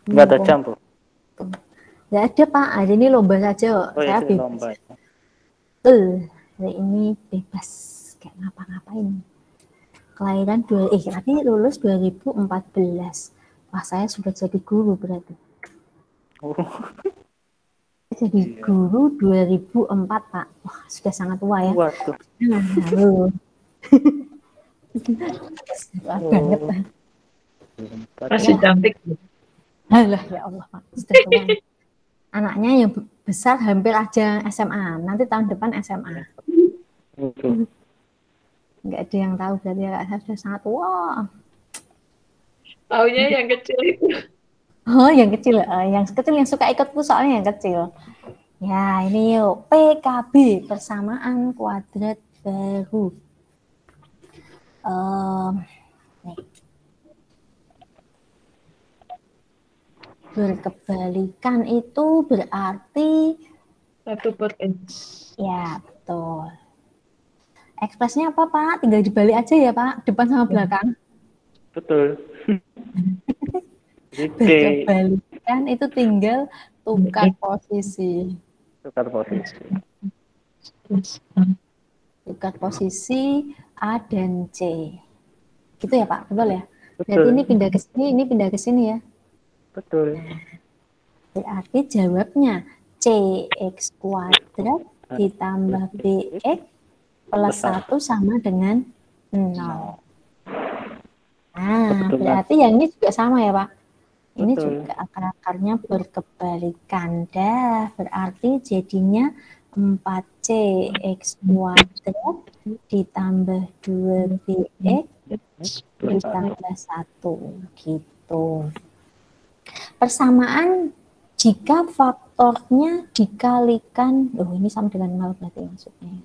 Nggak ada jam, Bu. Nggak ada, Pak. Hari ini lomba saja. Oh, saya ya, bebas. lomba. Hari ini bebas. Kayak ngapa-ngapain. Kelahiran tapi lulus 2014. Wah, saya sudah jadi guru berarti. Oh. Jadi guru 2004, Pak. Wah, sudah sangat tua ya. Waduh. Banget, Pak. Masih cantik. Alah, ya Allah, Pak. Sudah tua. Anaknya yang besar hampir aja SMA. Nanti tahun depan SMA. Nggak ada yang tahu berarti ya, saya sudah sangat tua. Taunya yang kecil itu. Oh, yang kecil. Yang kecil yang suka ikutku soalnya yang kecil. Ya, ini yuk. PKB, persamaan kuadrat baru. Nih. Berkebalikan itu berarti 1/X. ya, betul. Ekspresinya apa, Pak? Tinggal dibalik aja ya, Pak. Depan sama belakang. Betul. Berkebalikan itu tinggal tukar posisi. Tukar posisi A dan C. Gitu ya, Pak? Betul ya? Berarti ini pindah ke sini, ini pindah ke sini ya? Betul. Berarti jawabnya CX kuadrat ditambah BX plus 1 sama dengan 0. Nah, berarti yang ini juga sama ya, Pak? Ini juga akar-akarnya berkebalikan. Dah, berarti jadinya 4C X kuadrat ditambah 2BX ditambah 1. Gitu. Persamaan jika faktornya dikalikan, ini sama dengan 0 berarti maksudnya.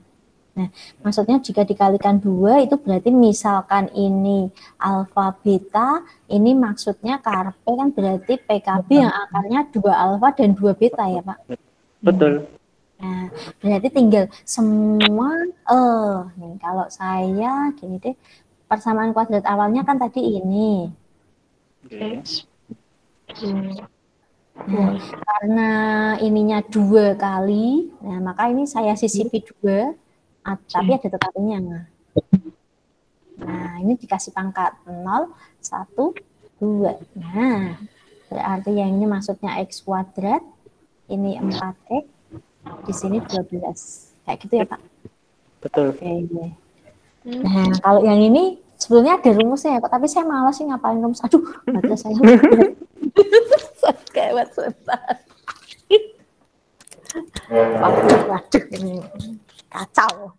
Nah, maksudnya jika dikalikan 2 itu berarti misalkan ini alfa beta, ini maksudnya karpe kan berarti PKB yang akarnya 2 alfa dan 2 beta ya Pak? Betul. Nah, berarti tinggal semua nih, kalau saya gini deh, persamaan kuadrat awalnya kan tadi ini. Nah, karena ininya 2 kali, nah maka ini saya sisipi 2. Tapi ada tetapinya. Nah, ini dikasih pangkat 0, 1, 2. Nah, berarti yang ini maksudnya X kuadrat, ini 4X, di sini 12. Kayak gitu ya, Pak? Betul. Oke. Nah, kalau yang ini sebelumnya ada rumusnya ya, Pak, tapi saya malas sih ngapalin rumus. Aduh, baca saya. Kayak sebentar. Waduh, ini kacau.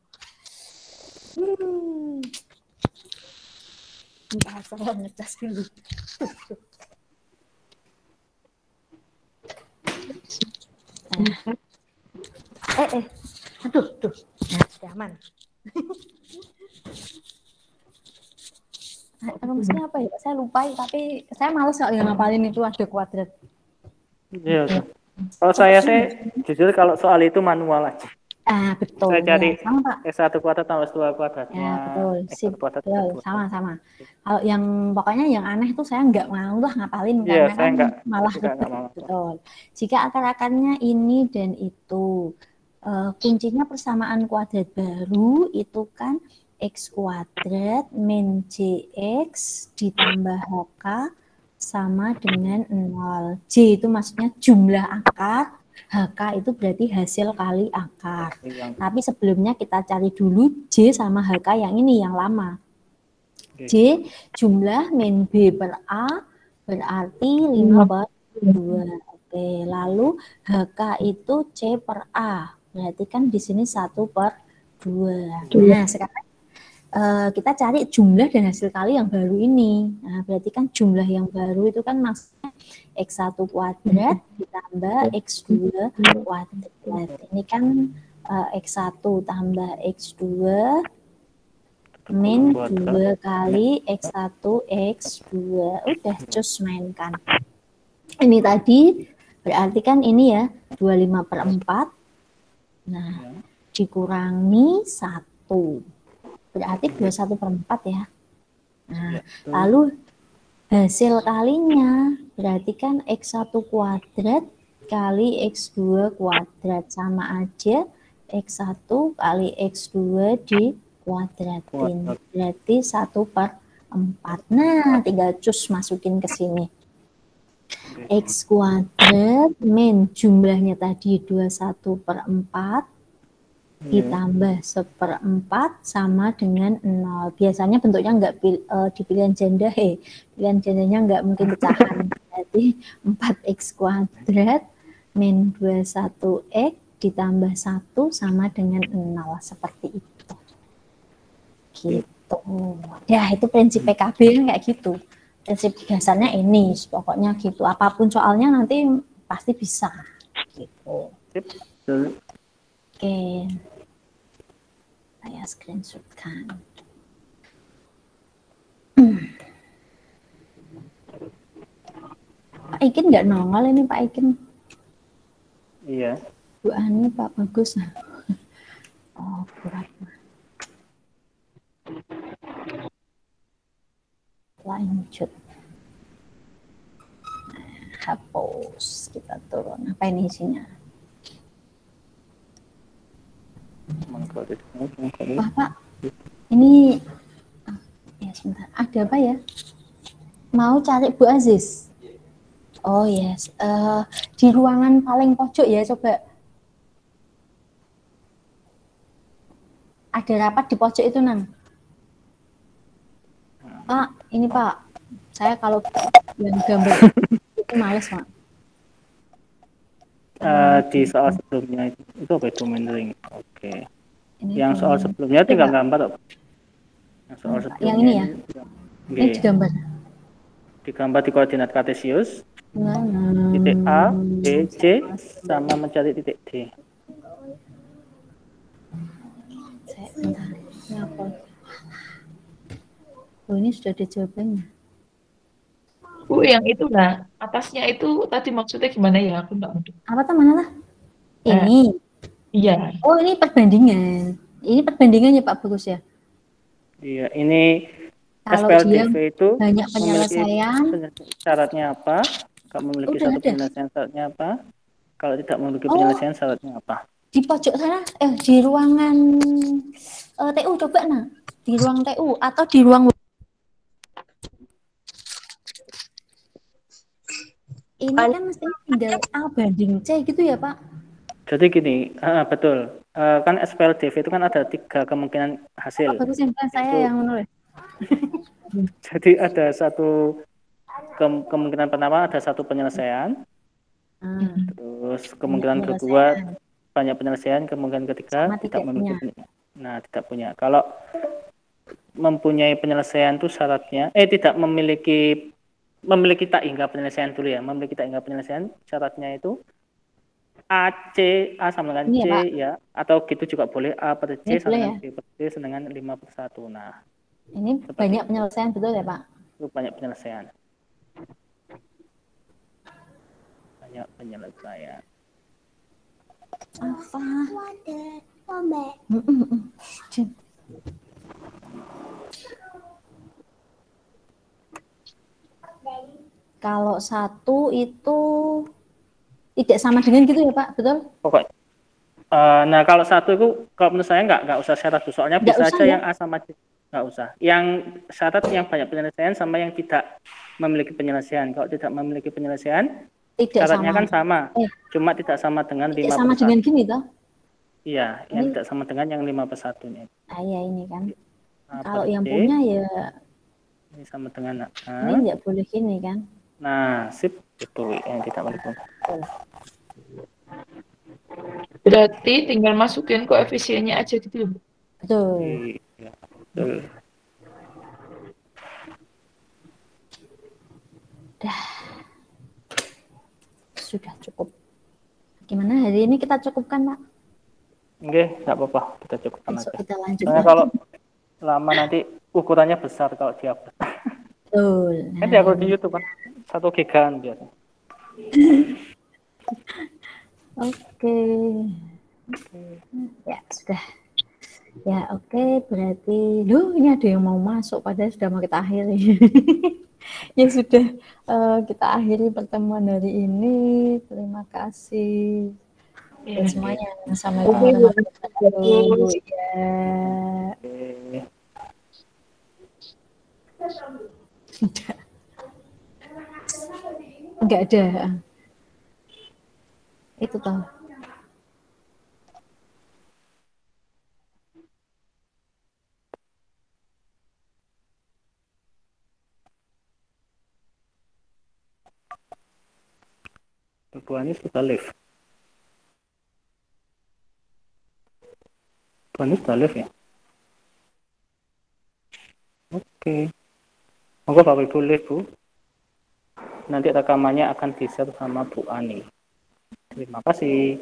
Entah saya ngecas dulu. Aduh. Nah, sudah aman. Rumusnya apa ya? Saya lupa, tapi saya males kalau ngapalin itu ada kuadrat. Iya. Kalau saya jujur kalau soal itu manual aja. Betul. Saya cari ya, sama, Pak. S1 kuadrat tambah 2 kuadrat. Ya, betul. Betul. Sama. Kalau yang pokoknya yang aneh tuh saya nggak mau lah ngapalin karena kan malah ribet. Betul. Jika akar-akarnya ini dan itu, kuncinya persamaan kuadrat baru itu kan X kuadrat min JX ditambah HK sama dengan 0. J itu maksudnya jumlah akar, HK itu berarti hasil kali akar. Tapi sebelumnya kita cari dulu J sama HK yang ini, yang lama. J jumlah min B per A berarti 5 per 2. Oke, lalu HK itu C per A. Berarti kan di sini 1 per 2. Nah, sekarang kita cari jumlah dan hasil kali yang baru ini. Nah, berarti kan jumlah yang baru itu kan maksudnya X1 kuadrat ditambah X2 kuadrat. Ini kan X1 tambah X2 min 2 kali X1 X2. Udah, cus mainkan. Ini tadi berarti kan ini ya 25 per 4. Nah, dikurangi 1. Berarti 21 per 4 ya. Nah, lalu hasil kalinya berarti kan X1 kuadrat kali X2 kuadrat sama aja X1 kali X2 di kuadratin. Berarti 1 per 4. Nah, tinggal cus masukin ke sini. X kuadrat min jumlahnya tadi 21 per 4 ditambah 1/4 sama dengan 0. Biasanya bentuknya nggak di pilihan janda, pilihan jandanya nggak mungkin pecahan. Berarti 4x kuadrat min 21x ditambah 1 sama dengan 0. Seperti itu. Gitu. Ya, itu prinsip PKB kayak gitu. Prinsip dasarnya ini, pokoknya gitu. Apapun soalnya nanti pasti bisa. Gitu. Oke, saya screenshotkan. Pak Ikin nggak nongol ini Pak Ikin. Iya. Bu Ani, Pak Bagus. Oh, berat. Lanjut. Hapus, kita turun. Apa ini isinya? Pak, ini ya sebentar. Ada apa ya? Mau cari Bu Aziz? Oh yes, di ruangan paling pojok ya, coba. Ada rapat di pojok itu, Nan. Pak, ini Pak, saya kalau yang gambar itu males, Pak. Di soal sebelumnya itu apa domain ring? Oke. Ini Yang soal sebelumnya tinggal gambar. Yang soal sebelumnya yang ini ya. Ini digambar. Digambar di koordinat kartesius. Titik A, B, C sama mencari titik D. Bentar, ini apa? Oh, ini sudah ada jawabannya. Yang itu lah, atasnya itu tadi maksudnya gimana ya? Aku nggak ngerti. Apa tuh, mana lah? Ini. Iya. Oh, ini perbandingan. Ini perbandingannya Pak Bagus ya? Iya, ini kalau SPLDV dia itu banyak penyelesaian. Syaratnya apa? Kalau memiliki satu penyelesaian syaratnya apa? Kalau tidak memiliki penyelesaian syaratnya apa? Di pojok sana, di ruangan TU coba nah, di ruang TU atau di ruang ini kan mestinya tinggal A banding C gitu ya Pak? Jadi gini, betul. Kan SPLDV itu kan ada 3 kemungkinan hasil. Bagus yang saya yang menulis. Jadi ada satu kemungkinan pertama ada satu penyelesaian. Terus kemungkinan kedua banyak penyelesaian, kemungkinan ketiga tidak memiliki. Nah, tidak punya. Kalau mempunyai penyelesaian itu syaratnya tidak memiliki tak hingga penyelesaian dulu ya. Memiliki tak hingga penyelesaian syaratnya itu A sama dengan C ya, atau gitu juga boleh A per C sama dengan B per C dengan 5/1. Nah, ini banyak penyelesaian betul ya Pak? Itu banyak penyelesaian. Banyak penyelesaian. Apa? Kalau satu itu tidak sama dengan gitu ya Pak, betul? Pokoknya. Nah kalau satu itu kalau menurut saya nggak usah syarat, soalnya bisa aja ya? Yang A sama C, nggak usah. Yang syarat yang banyak penyelesaian sama yang tidak memiliki penyelesaian. Kalau tidak memiliki penyelesaian, syaratnya kan sama, cuma tidak sama dengan 5/1. Sama dengan gini toh? Iya, yang tidak sama dengan yang 5/1-nya. Ya ini kan. Kalau yang punya ya ini sama dengan ini nggak boleh gini kan? Nah, sip, itu yang tidak boleh. Berarti tinggal masukin koefisiennya aja gitu. Betul. Iya, betul. Sudah cukup. Gimana hari ini kita cukupkan Pak? Oke, nggak apa-apa, kita cukupkan aja. Kita lanjut. Karena kalau lama nanti ukurannya besar kalau dihapus. Betul. Nanti aku di YouTube kan 1 gigaan biasa. Oke. Ya sudah. Ya oke, berarti ini ada yang mau masuk padahal sudah mau kita akhiri. Ya sudah, kita akhiri pertemuan hari ini. Terima kasih buat semuanya. Sampai ketemu lagi. Enggak ada. Itu toh. Bu Anies sudah live. Bu Anies sudah live ya? Oke. Monggo Bapak Ibu live Bu. Nanti rekamannya akan di-share sama Bu Ani. Terima kasih.